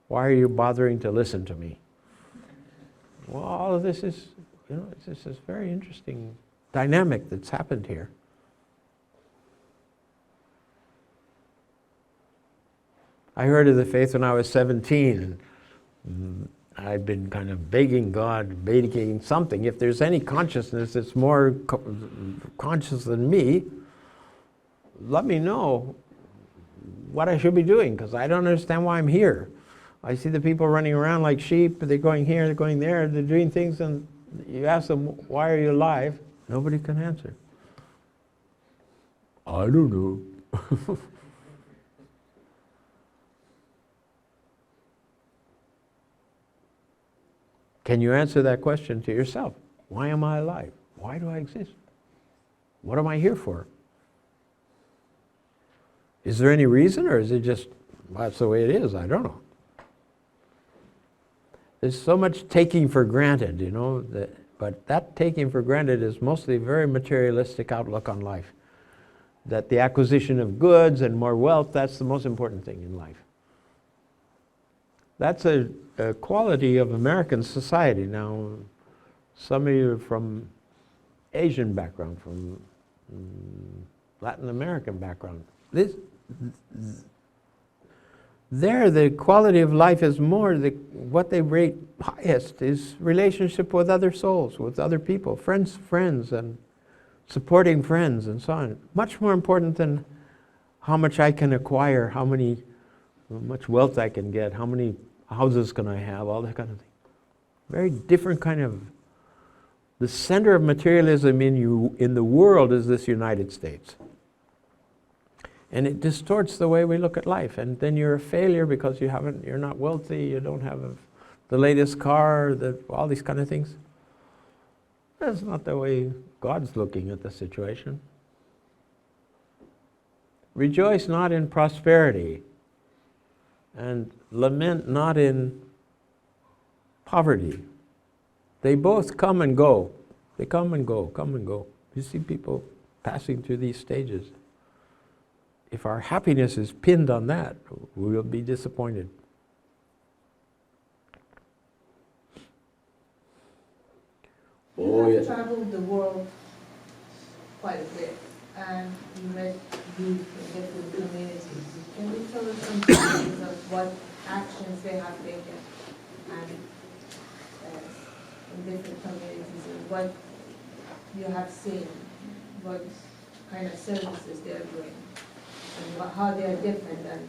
Why are you bothering to listen to me? Well, all of this is, you know, it's this very interesting dynamic that's happened here. I heard of the faith when I was 17, and I'd been kind of begging God, begging something. If there's any consciousness that's more conscious than me, let me know what I should be doing, because I don't understand why I'm here. I see the people running around like sheep, they're going here, they're going there, they're doing things, and you ask them, why are you alive? Nobody can answer. I don't know. Can you answer that question to yourself? Why am I alive? Why do I exist? What am I here for? Is there any reason, or is it just, well, that's the way it is? I don't know. There's so much taking for granted, you know, but that taking for granted is mostly a very materialistic outlook on life. That the acquisition of goods and more wealth, that's the most important thing in life. That's a quality of American society. Now, some of you are from Asian background, from Latin American background. There, the quality of life is more, what they rate highest is relationship with other souls, with other people, friends, and supporting friends, and so on. Much more important than how much I can acquire, how much wealth I can get, how many houses can I have, all that kind of thing. Very different kind of, the center of materialism in the world is this United States. And it distorts the way we look at life. And then you're a failure because you're not wealthy, you don't have the latest car, all these kind of things. That's not the way God's looking at the situation. Rejoice not in prosperity, and lament not in poverty. They both come and go. They come and go, come and go. You see people passing through these stages. If our happiness is pinned on that, we will be disappointed. You have traveled the world quite a bit, and you met youth in different communities. Can you tell us some stories of what actions they have taken and in different communities, and what you have seen, what kind of services they are doing, and how they are different than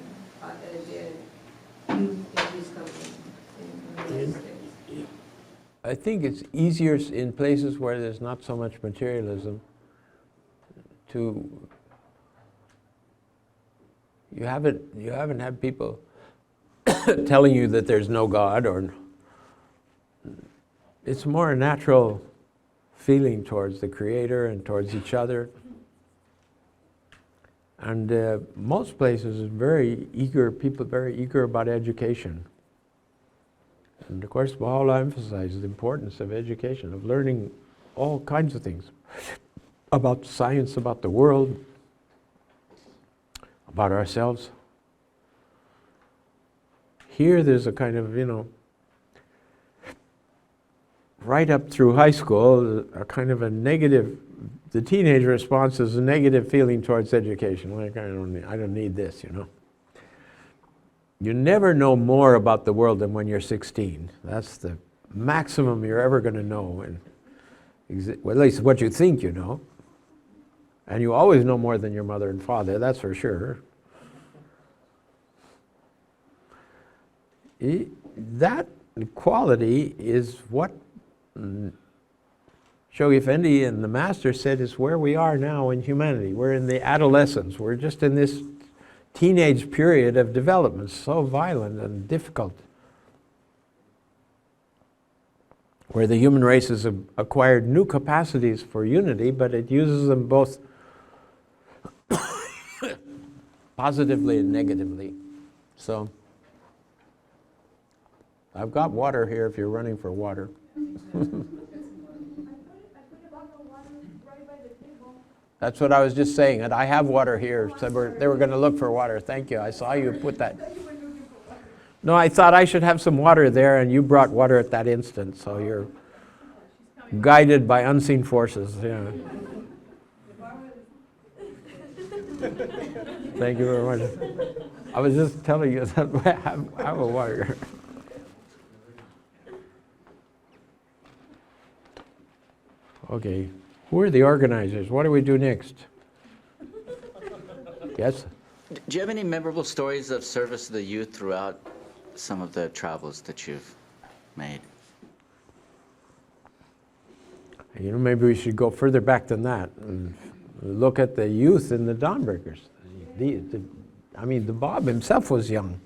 the youth in this country, in the United States? I think it's easier in places where there's not so much materialism to, you haven't had people telling you that there's no God, or it's more a natural feeling towards the Creator and towards each other. And most places are people very eager about education. And of course, Baha'u'llah emphasizes the importance of education, of learning all kinds of things about science, about the world, about ourselves. Here there's a kind of, right up through high school, a kind of a negative, the teenage response is a negative feeling towards education. Like, I don't need this, You never know more about the world than when you're 16. That's the maximum you're ever going to know, well, at least what you think you know. And you always know more than your mother and father, that's for sure. That quality is what Shoghi Effendi and the Master said is where we are now in humanity. We're in the adolescence. We're just in this teenage period of development, so violent and difficult, where the human race has acquired new capacities for unity, but it uses them both positively and negatively. So, I've got water here if you're running for water. That's what I was just saying, and I have water here. So they were going to look for water. Thank you. I saw you put that. No, I thought I should have some water there, and you brought water at that instant. So you're guided by unseen forces. Yeah. Thank you very much. I was just telling you that I have a water. Okay. Who are the organizers? What do we do next? Yes? Do you have any memorable stories of service to the youth throughout some of the travels that you've made? You know, maybe we should go further back than that and look at the youth in the Dawnbreakers. I mean, the Bab himself was young,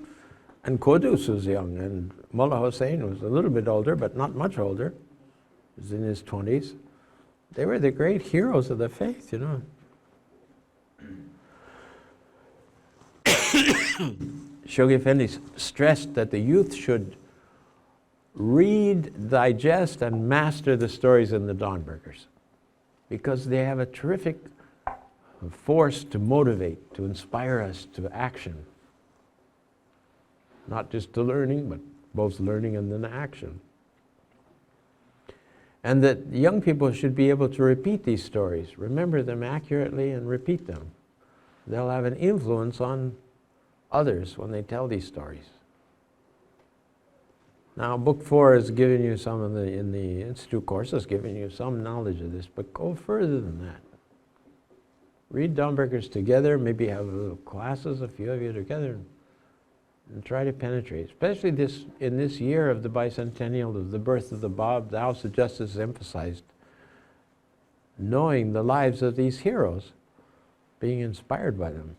and Qudus was young, and Mullah Hussein was a little bit older, but not much older. He was in his 20s. They were the great heroes of the faith, you know. Shoghi Effendi stressed that the youth should read, digest, and master the stories in the Dawnbreakers, because they have a terrific force to motivate, to inspire us to action. Not just to learning, but both learning and then action. And that young people should be able to repeat these stories, remember them accurately and repeat them. They'll have an influence on others when they tell these stories. Now, Book 4 is giving you some of the, in the Institute courses, giving you some knowledge of this, but go further than that. Read Dawnbreakers together, maybe have little classes, a few of you together, and try to penetrate, especially in this year of the bicentennial of the birth of the Bab. The House of Justice emphasized knowing the lives of these heroes, being inspired by them.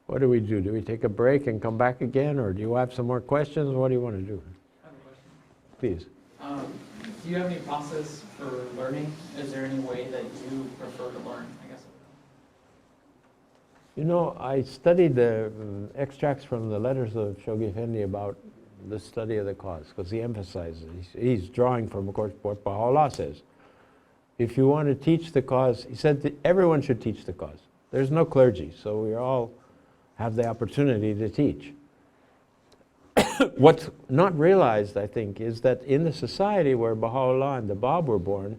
What do we do? Do we take a break and come back again, or do you have some more questions? What do you want to do? I have a question. Please. Do you have any process for learning? Is there any way that you prefer to learn, I guess? You know, I studied the extracts from the letters of Shoghi Effendi about the study of the cause, because he emphasizes, he's drawing from, of course, what Baha'u'llah says. If you want to teach the cause, he said that everyone should teach the cause. There's no clergy, so we all have the opportunity to teach. What's not realized, I think, is that in the society where Baha'u'llah and the Bab were born,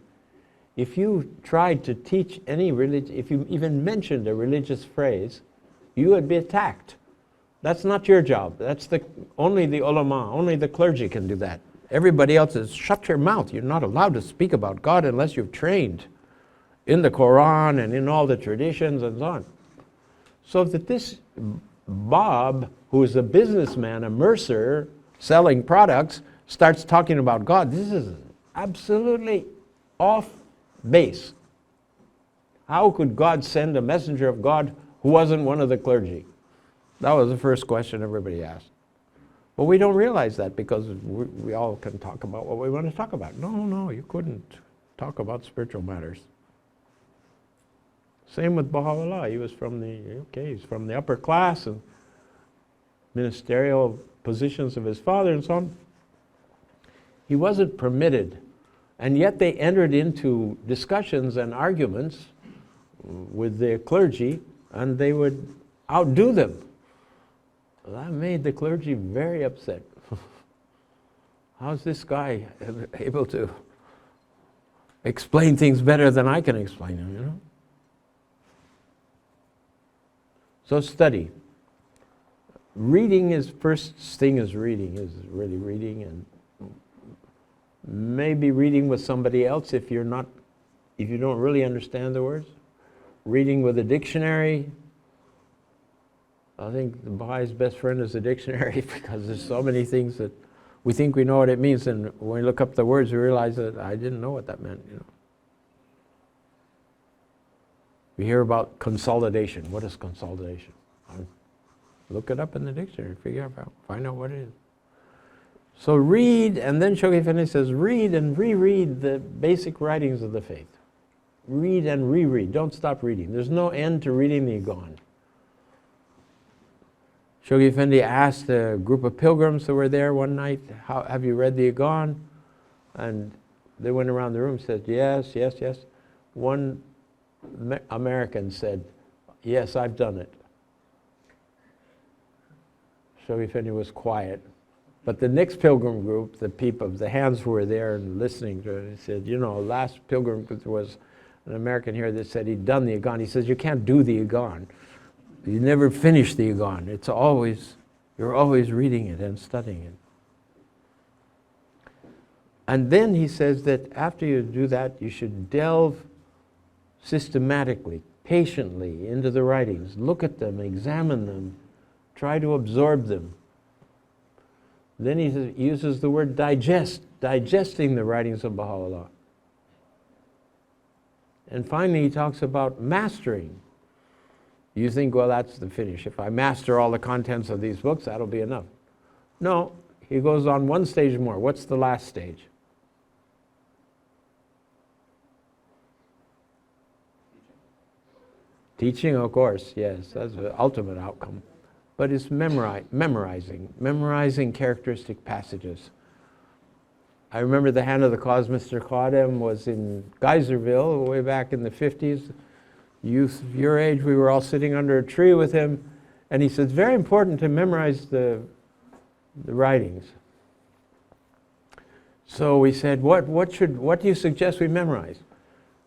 if you tried to teach any religion, if you even mentioned a religious phrase, you would be attacked. That's not your job. That's only the ulama, only the clergy can do that. Everybody else is, shut your mouth. You're not allowed to speak about God unless you've trained in the Quran and in all the traditions and so on. So that this Bab, who is a businessman, a mercer, selling products, starts talking about God, this is absolutely off base. How could God send a messenger of God who wasn't one of the clergy? That was the first question everybody asked. But we don't realize that, because we all can talk about what we want to talk about. No, you couldn't talk about spiritual matters. Same with Baha'u'llah. He was from he's from the upper class and ministerial positions of his father and so on. He wasn't permitted, and yet they entered into discussions and arguments with the clergy, and they would outdo them. That made the clergy very upset. how's this guy able to explain things better than I can explain them, you know? So study. Reading is first thing is reading, is really reading, and maybe reading with somebody else if you don't really understand the words. Reading with a dictionary. I think the Bhai's best friend is the dictionary because there's so many things that we think we know what it means, and when we look up the words we realize that I didn't know what that meant, you know. We hear about consolidation. What is consolidation? Look it up in the dictionary, find out what it is. So read, and then Shoghi Effendi says, read and reread the basic writings of the faith. Read and reread. Don't stop reading. There's no end to reading the Igan. Shoghi Effendi asked a group of pilgrims that were there one night, have you read the Igan? And they went around the room and said, yes, yes, yes. One American said, yes, I've done it. Shoghi Effendi was quiet. But the next pilgrim group, the people, the hands who were there and listening to it, said, you know, last pilgrim group there was an American here that said he'd done the Igan. He says, you can't do the Igan. You never finish the Igan. It's always, you're always reading it and studying it. And then he says that after you do that, you should delve systematically, patiently into the writings. Look at them, examine them, try to absorb them. Then he uses the word digest, digesting the writings of Baha'u'llah. And finally he talks about mastering. You think, well, that's the finish. If I master all the contents of these books, that'll be enough. No, he goes on one stage more. What's the last stage? Teaching, of course, yes, that's the ultimate outcome. But it's memorizing characteristic passages. I remember the Hand of the Cause, Mr. Khadem was in Geyserville way back in the 50s. Youth of your age, we were all sitting under a tree with him, and he said, it's very important to memorize the writings. So we said, what do you suggest we memorize?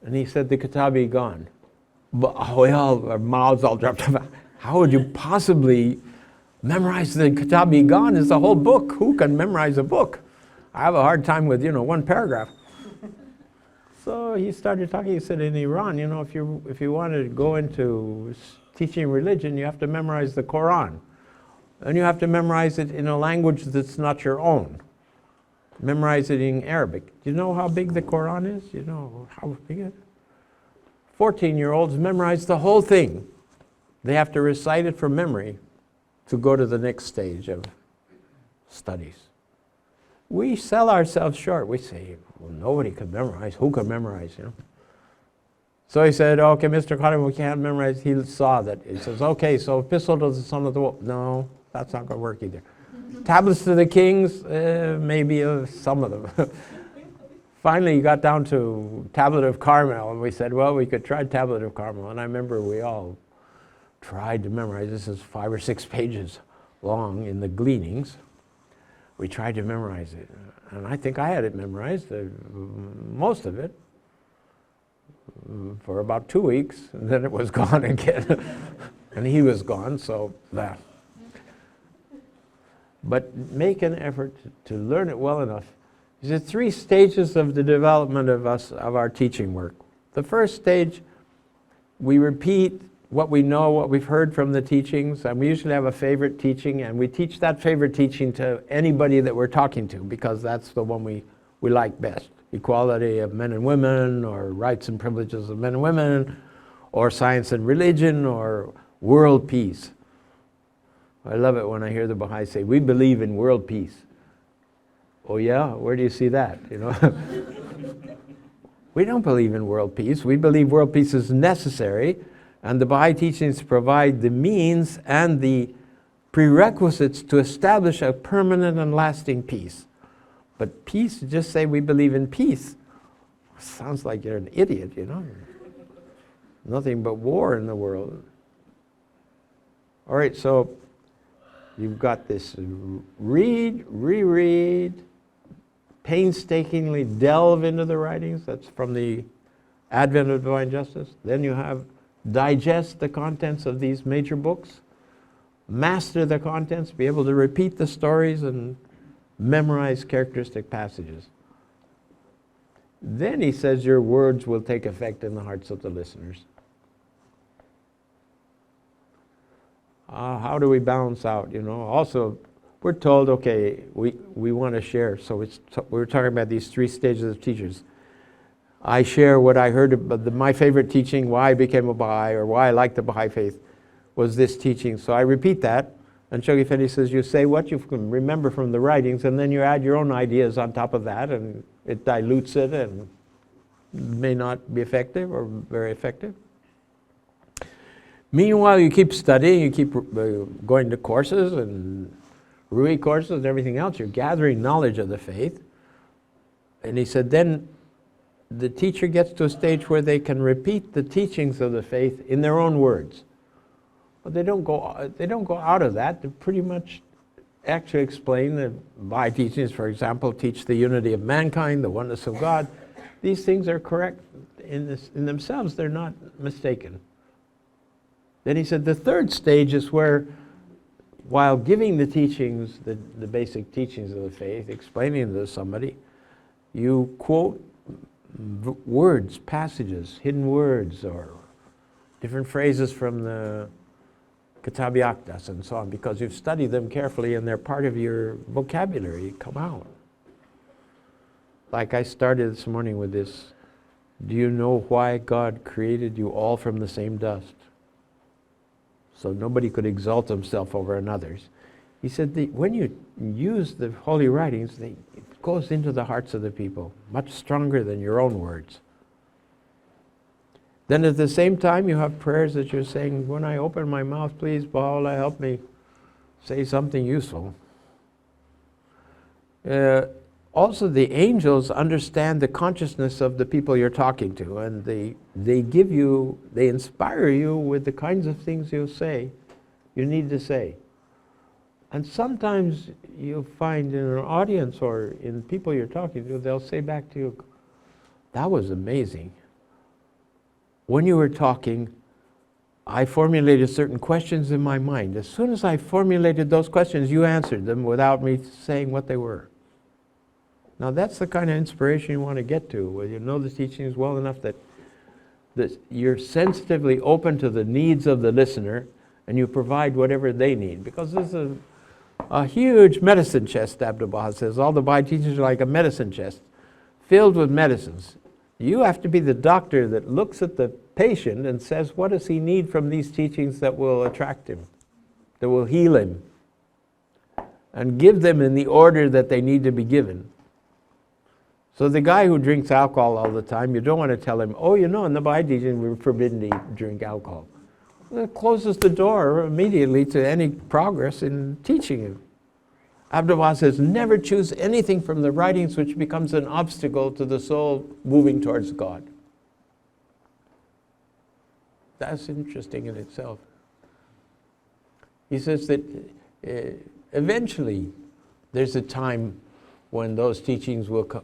And he said, the Kitab-i-Igan. Well, our mouths all dropped. How would you possibly memorize the Kitab-i-Igan? It's a whole book. Who can memorize a book? I have a hard time with, one paragraph. So he started talking. He said, in Iran, if you want to go into teaching religion, you have to memorize the Quran. And you have to memorize it in a language that's not your own. Memorize it in Arabic. Do you know how big the Quran is? You know how big it is? 14-year-olds memorize the whole thing. They have to recite it from memory to go to the next stage of studies. We sell ourselves short. We say, well, nobody can memorize. Who can memorize, So he said, okay, Mr. Khadem, we can't memorize. He saw that. He says, okay, so Epistle to the Son of the Wolf. No, that's not going to work either. Tablets to the Kings, maybe some of them. Finally, he got down to Tablet of Carmel, and we said, well, we could try Tablet of Carmel. And I remember we all tried to memorize. This is 5 or 6 pages long in the Gleanings. We tried to memorize it. And I think I had it memorized, most of it, for about 2 weeks. And then it was gone again. And he was gone, so that. But make an effort to learn it well enough. There's 3 stages of the development of our teaching work. The first stage, we repeat what we know, what we've heard from the teachings, and we usually have a favorite teaching, and we teach that favorite teaching to anybody that we're talking to, because that's the one we like best. Equality of men and women, or rights and privileges of men and women, or science and religion, or world peace. I love it when I hear the Baha'i say, we believe in world peace. Oh yeah? Where do you see that? We don't believe in world peace. We believe world peace is necessary, and the Baha'i teachings provide the means and the prerequisites to establish a permanent and lasting peace. But peace, just say we believe in peace, sounds like you're an idiot, Nothing but war in the world. All right, so you've got this read, reread, painstakingly delve into the writings. That's from the Advent of Divine Justice. Then you have digest the contents of these major books, master the contents, be able to repeat the stories and memorize characteristic passages. Then he says your words will take effect in the hearts of the listeners. How do we balance out? Also, we're told, okay, we want to share. So we're talking about these 3 stages of teachers. I share what I heard about my favorite teaching, why I became a Baha'i, or why I like the Baha'i faith, was this teaching. So I repeat that. And Shoghi Effendi says, you say what you can remember from the writings, and then you add your own ideas on top of that, and it dilutes it, and may not be effective or very effective. Meanwhile, you keep studying, you keep going to courses and Rui courses and everything else. You're gathering knowledge of the faith. And he said, then the teacher gets to a stage where they can repeat the teachings of the faith in their own words. But they don't go out of that. They pretty much actually explain the Baha'i teachings, for example, teach the unity of mankind, the oneness of God. These things are correct in themselves. They're not mistaken. Then he said the third stage is where, while giving the teachings, the basic teachings of the faith, explaining to somebody, you quote words, passages, hidden words, or different phrases from the Kitabi Akdas and so on, because you've studied them carefully and they're part of your vocabulary, come out. Like I started this morning with this, do you know why God created you all from the same dust? So nobody could exalt himself over another's. He said when you use the holy writings, it goes into the hearts of the people, much stronger than your own words. Then at the same time, you have prayers that you're saying, when I open my mouth, please, Baha'u'llah, help me say something useful. Also, the angels understand the consciousness of the people you're talking to, and they inspire you with the kinds of things you need to say. And sometimes you'll find in an audience or in people you're talking to, they'll say back to you, that was amazing. When you were talking, I formulated certain questions in my mind. As soon as I formulated those questions, you answered them without me saying what they were. Now that's the kind of inspiration you want to get to, where you know the teachings well enough that you're sensitively open to the needs of the listener and you provide whatever they need. Because this is a huge medicine chest, Abdu'l-Baha says. All the Baha'i teachings are like a medicine chest filled with medicines. You have to be the doctor that looks at the patient and says, what does he need from these teachings that will attract him, that will heal him, and give them in the order that they need to be given. So the guy who drinks alcohol all the time, you don't want to tell him, oh, in the Baha'i teaching we're forbidden to drink alcohol. It closes the door immediately to any progress in teaching him. Abdu'l-Baha says, never choose anything from the writings which becomes an obstacle to the soul moving towards God. That's interesting in itself. He says that eventually there's a time when those teachings will come,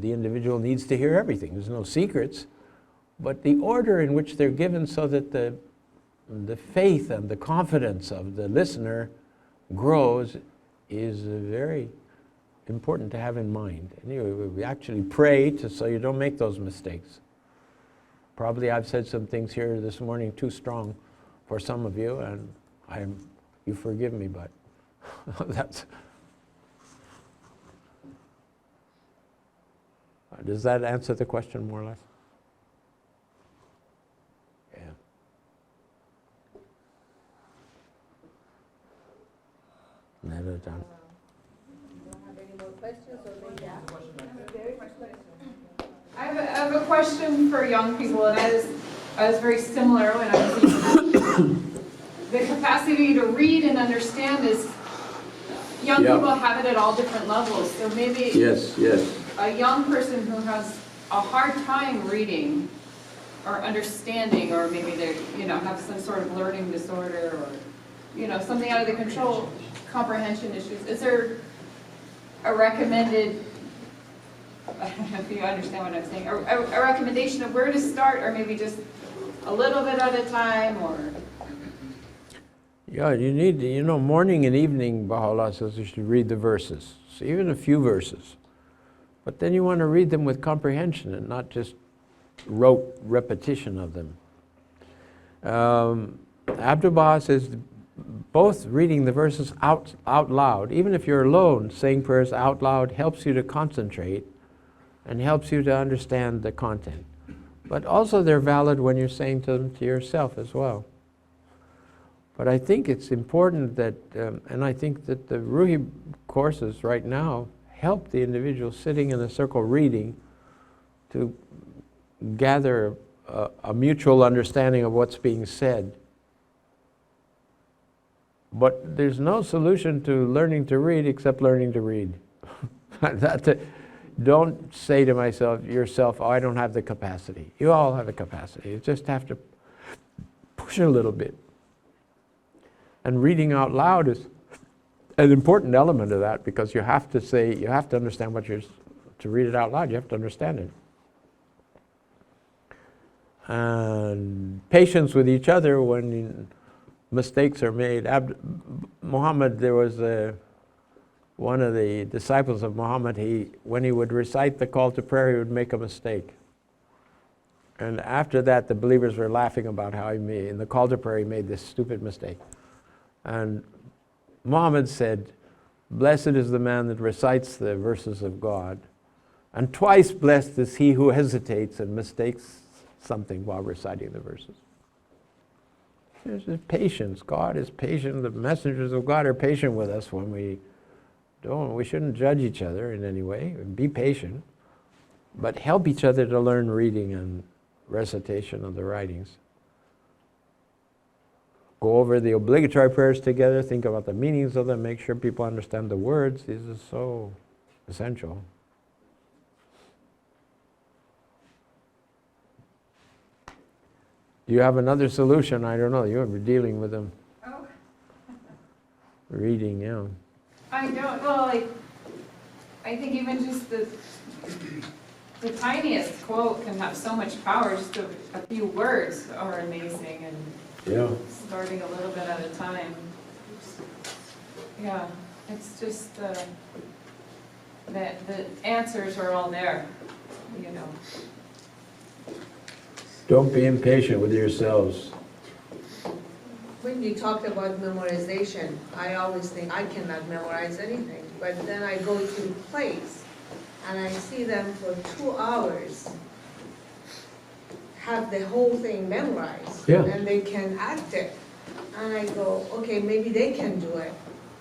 the individual needs to hear everything. There's no secrets. But the order in which they're given so that the faith and the confidence of the listener grows is very important to have in mind. Anyway, we actually pray so you don't make those mistakes. Probably I've said some things here this morning too strong for some of you, and you forgive me, but that's... Does that answer the question more or less? Yeah. Never done. You don't have any more questions, or maybe I have a question for young people, and I was very similar when I was young. The capacity to read and understand is, young people have it at all different levels. So maybe Yes. a young person who has a hard time reading or understanding, or maybe they have some sort of learning disorder, or something out of the control, comprehension issues. Is there a recommended I don't know if you understand what I'm saying, a recommendation of where to start, or maybe just a little bit at a time, or? Yeah, you need, morning and evening, Baha'u'llah says you should read the verses, so even a few verses. But then you want to read them with comprehension and not just rote repetition of them. Abdu'l-Baha says both reading the verses out loud, even if you're alone, saying prayers out loud helps you to concentrate and helps you to understand the content. But also they're valid when you're saying them to yourself as well. But I think it's important that, and I think that the Ruhi courses right now help the individual sitting in a circle reading to gather a mutual understanding of what's being said. But there's no solution to learning to read except learning to read. Don't say to yourself, oh, I don't have the capacity. You all have the capacity. You just have to push it a little bit. And reading out loud is an important element of that, because you have to understand to read it out loud, you have to understand it. And patience with each other when mistakes are made. Muhammad, there was one of the disciples of Muhammad, when he would recite the call to prayer, he would make a mistake. And after that, the believers were laughing about how in the call to prayer, he made this stupid mistake. And Muhammad said, blessed is the man that recites the verses of God, and twice blessed is he who hesitates and mistakes something while reciting the verses. There's patience. God is patient. The messengers of God are patient with us when we shouldn't judge each other in any way. Be patient, but help each other to learn reading and recitation of the writings. Go over the obligatory prayers together, think about the meanings of them, make sure people understand the words. These are so essential. Do you have another solution? I don't know. You're dealing with them. Oh. Reading, yeah. I don't, well, I think even just the tiniest quote can have so much power. Just a few words are amazing, and Yeah. starting a little bit at a time. Yeah, it's just the answers are all there, Don't be impatient with yourselves. When you talked about memorization, I always think I cannot memorize anything, but then I go to a place and I see them for 2 hours have the whole thing memorized, Yeah. and they can act it. And I go, okay, maybe they can do it.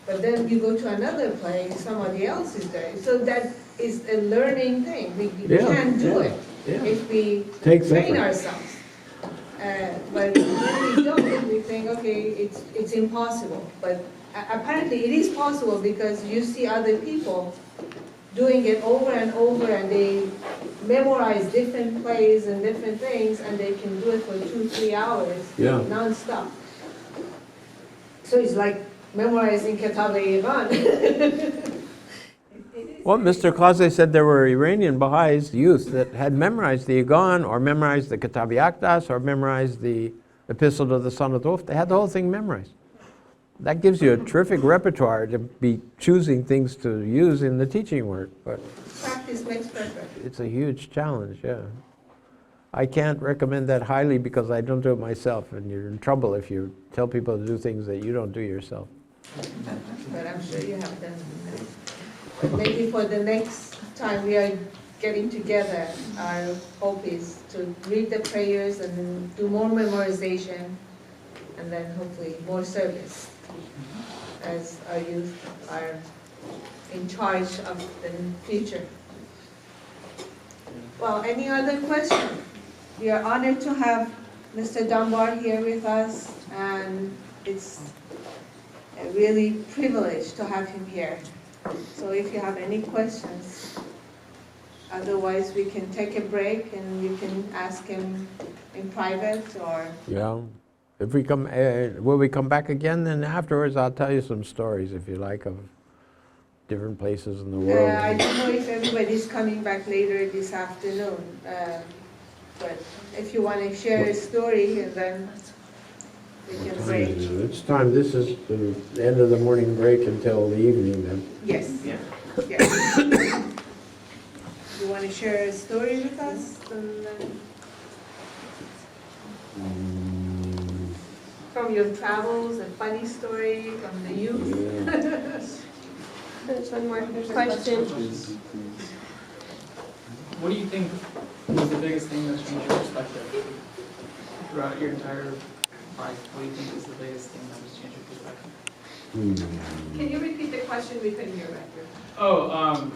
But then you go to another place, somebody else is there. So that is a learning thing. We can do it if we train ourselves. But when we don't, we think, okay, it's impossible. But apparently it is possible, because you see other people doing it over and over, and they memorize different plays and different things, and they can do it for 2-3 hours non-stop. So it's like memorizing Kitab-e-Iman. Well, Mr. Kaze said there were Iranian Baha'is, youth, that had memorized the Igan, or memorized the Kitab-i-Aqdas, or memorized the Epistle to the Son of Dawf. They had the whole thing memorized. That gives you a terrific repertoire to be choosing things to use in the teaching work. But Practice makes perfect. it's a huge challenge, yeah. I can't recommend that highly because I don't do it myself, and you're in trouble if you tell people to do things that you don't do yourself. But I'm sure you have done. But maybe for the next time we are getting together, our hope is to read the prayers and then do more memorization, and then hopefully more service, as our youth are in charge of the future. Well, any other question? We are honored to have Mr. Dunbar here with us, and it's a really privilege to have him here. So if you have any questions, otherwise we can take a break and you can ask him in private, or... Yeah. If we come, will we come back again? Then afterwards I'll tell you some stories, if you like, of different places in the world. I don't know if everybody's coming back later this afternoon, but if you want to share a story, and then we can break. It's time. This is the end of the morning break until the evening then. Yes. Yeah. Yes. You want to share a story with us? And then from your travels, a funny story from the youth? There's one more question. What do you think was the biggest thing that changed your perspective throughout your entire life? What do you think is the biggest thing that has changed your perspective? Can you repeat the question? We couldn't hear back there. Oh, I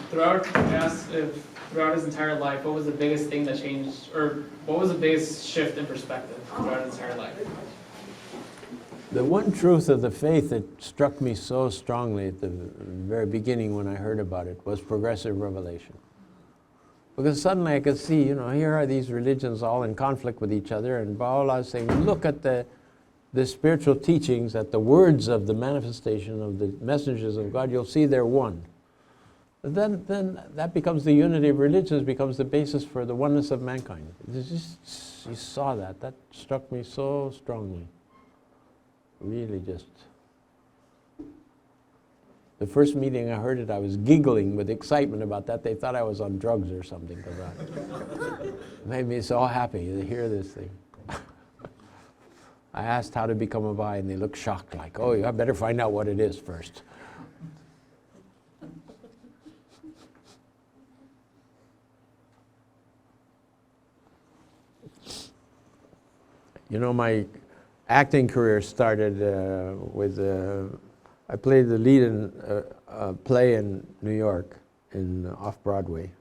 asked if throughout his entire life, what was the biggest thing that changed, or what was the biggest shift in perspective throughout his entire life? The one truth of the faith that struck me so strongly at the very beginning when I heard about it was progressive revelation. Because suddenly I could see, here are these religions all in conflict with each other, and Baha'u'llah is saying, look at the spiritual teachings, at the words of the manifestation of the messengers of God, you'll see they're one. Then that becomes the unity of religions, becomes the basis for the oneness of mankind. You saw that. That struck me so strongly. Really just. The first meeting I heard it, I was giggling with excitement about that. They thought I was on drugs or something, because it made me so happy to hear this thing. I asked how to become a Bhai, and they looked shocked, like, oh, I better find out what it is first. My acting career started with, I played the lead in a play in New York, off-Broadway,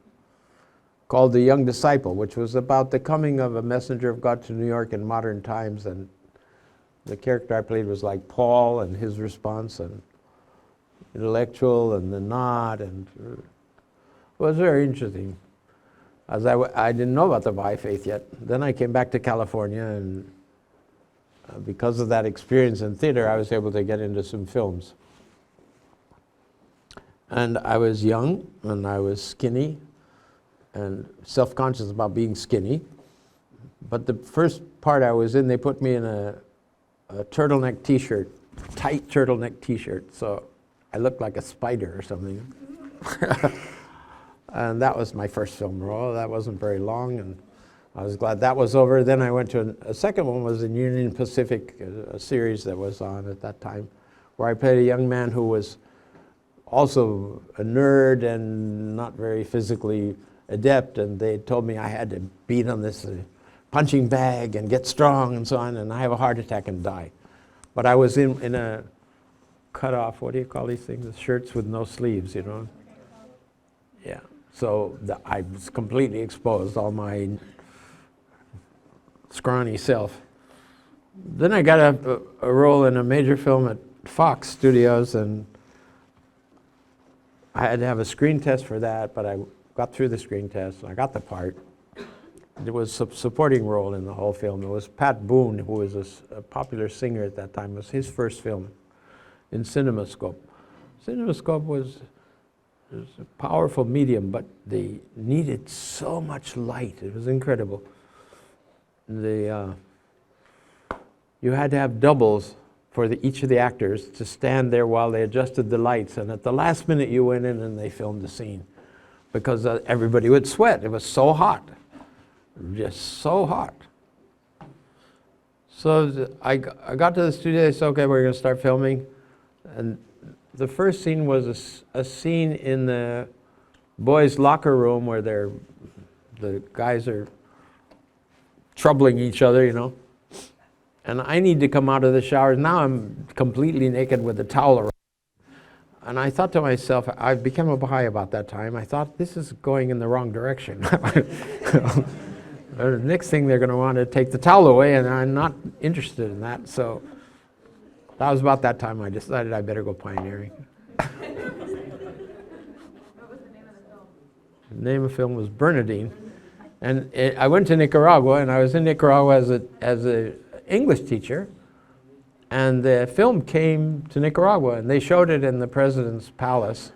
called The Young Disciple, which was about the coming of a messenger of God to New York in modern times. And the character I played was like Paul and his response, and intellectual and the not, and it was very interesting. As I didn't know about the Baha'i faith yet. Then I came back to California, and because of that experience in theater, I was able to get into some films. And I was young, and I was skinny, and self-conscious about being skinny. But the first part I was in, they put me in a turtleneck t-shirt, tight turtleneck t-shirt, so I looked like a spider or something. And that was my first film role. That wasn't very long, and I was glad that was over. Then I went to a second one, was in Union Pacific, a series that was on at that time, where I played a young man who was also a nerd and not very physically adept, and they told me I had to beat on this punching bag and get strong and so on, and I have a heart attack and die. But I was in a cut-off, what do you call these things, the shirts with no sleeves, Yeah, so I was completely exposed, all my scrawny self. Then I got a role in a major film at Fox Studios, and I had to have a screen test for that, but I got through the screen test, and I got the part. There was a supporting role in the whole film. It was Pat Boone, who was a popular singer at that time. It was his first film in CinemaScope. CinemaScope was a powerful medium, but they needed so much light. It was incredible. You had to have doubles for each of the actors to stand there while they adjusted the lights, and at the last minute you went in and they filmed the scene, because everybody would sweat. It was so hot, just so hot. So I got to the studio. They said, okay, we're going to start filming, and the first scene was a scene in the boys' locker room where the guys are troubling each other, And I need to come out of the shower. Now I'm completely naked with a towel around. And I thought to myself, I became a Baha'i about that time. I thought, this is going in the wrong direction. The next thing they're going to want to take the towel away, and I'm not interested in that. So that was about that time I decided I better go pioneering. What was the name of the film? The name of the film was Bernadine. And I went to Nicaragua, and I was in Nicaragua as a English teacher, and the film came to Nicaragua, and they showed it in the president's palace,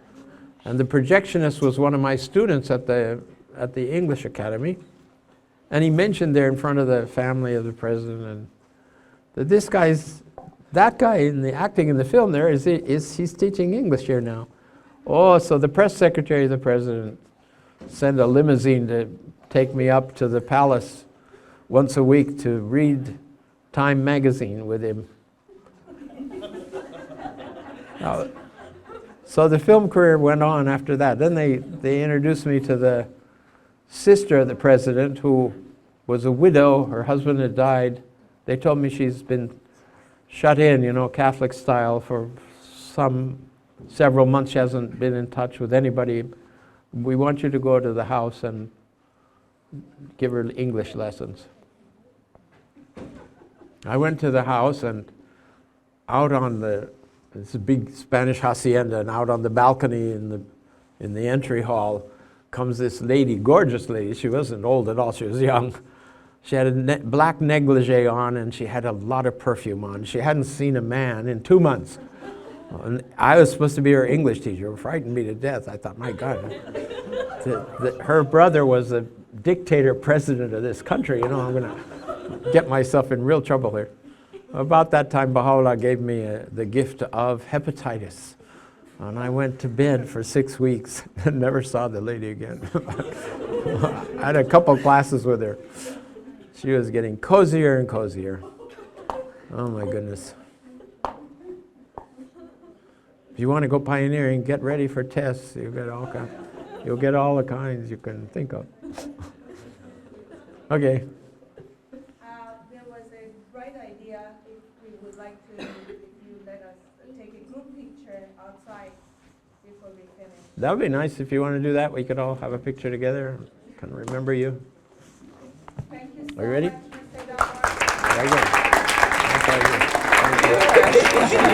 And the projectionist was one of my students at the English Academy. And he mentioned there in front of the family of the president and that that guy in the acting in the film there he's teaching English here now. Oh, so the press secretary of the president sent a limousine to take me up to the palace once a week to read Time magazine with him. Now, so the film career went on after that. Then they introduced me to the sister of the president, who was a widow. Her husband had died. They told me she's been shut in, Catholic style, for several months. She hasn't been in touch with anybody. We want you to go to the house and give her English lessons. I went to the house, and out on it's a big Spanish hacienda, and out on the balcony in the entry hall comes this lady, gorgeous lady. She wasn't old at all, she was young. She had a black negligee on, and she had a lot of perfume on. She hadn't seen a man in 2 months. And I was supposed to be her English teacher. It frightened me to death. I thought, my God. Her brother was the dictator president of this country. I'm going to get myself in real trouble here. About that time, Baha'u'llah gave me the gift of hepatitis. And I went to bed for 6 weeks and never saw the lady again. I had a couple classes with her. She was getting cozier and cozier. Oh my goodness. If you want to go pioneering, get ready for tests. You'll get all the kinds you can think of. Okay. There was a bright idea if we would like to, if you let us take a group picture outside before we finish. That would be nice if you want to do that. We could all have a picture together. Can remember you. Thank you so Are you ready? much, Mr. Dunbar. Very good. My pleasure.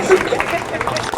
Thank you.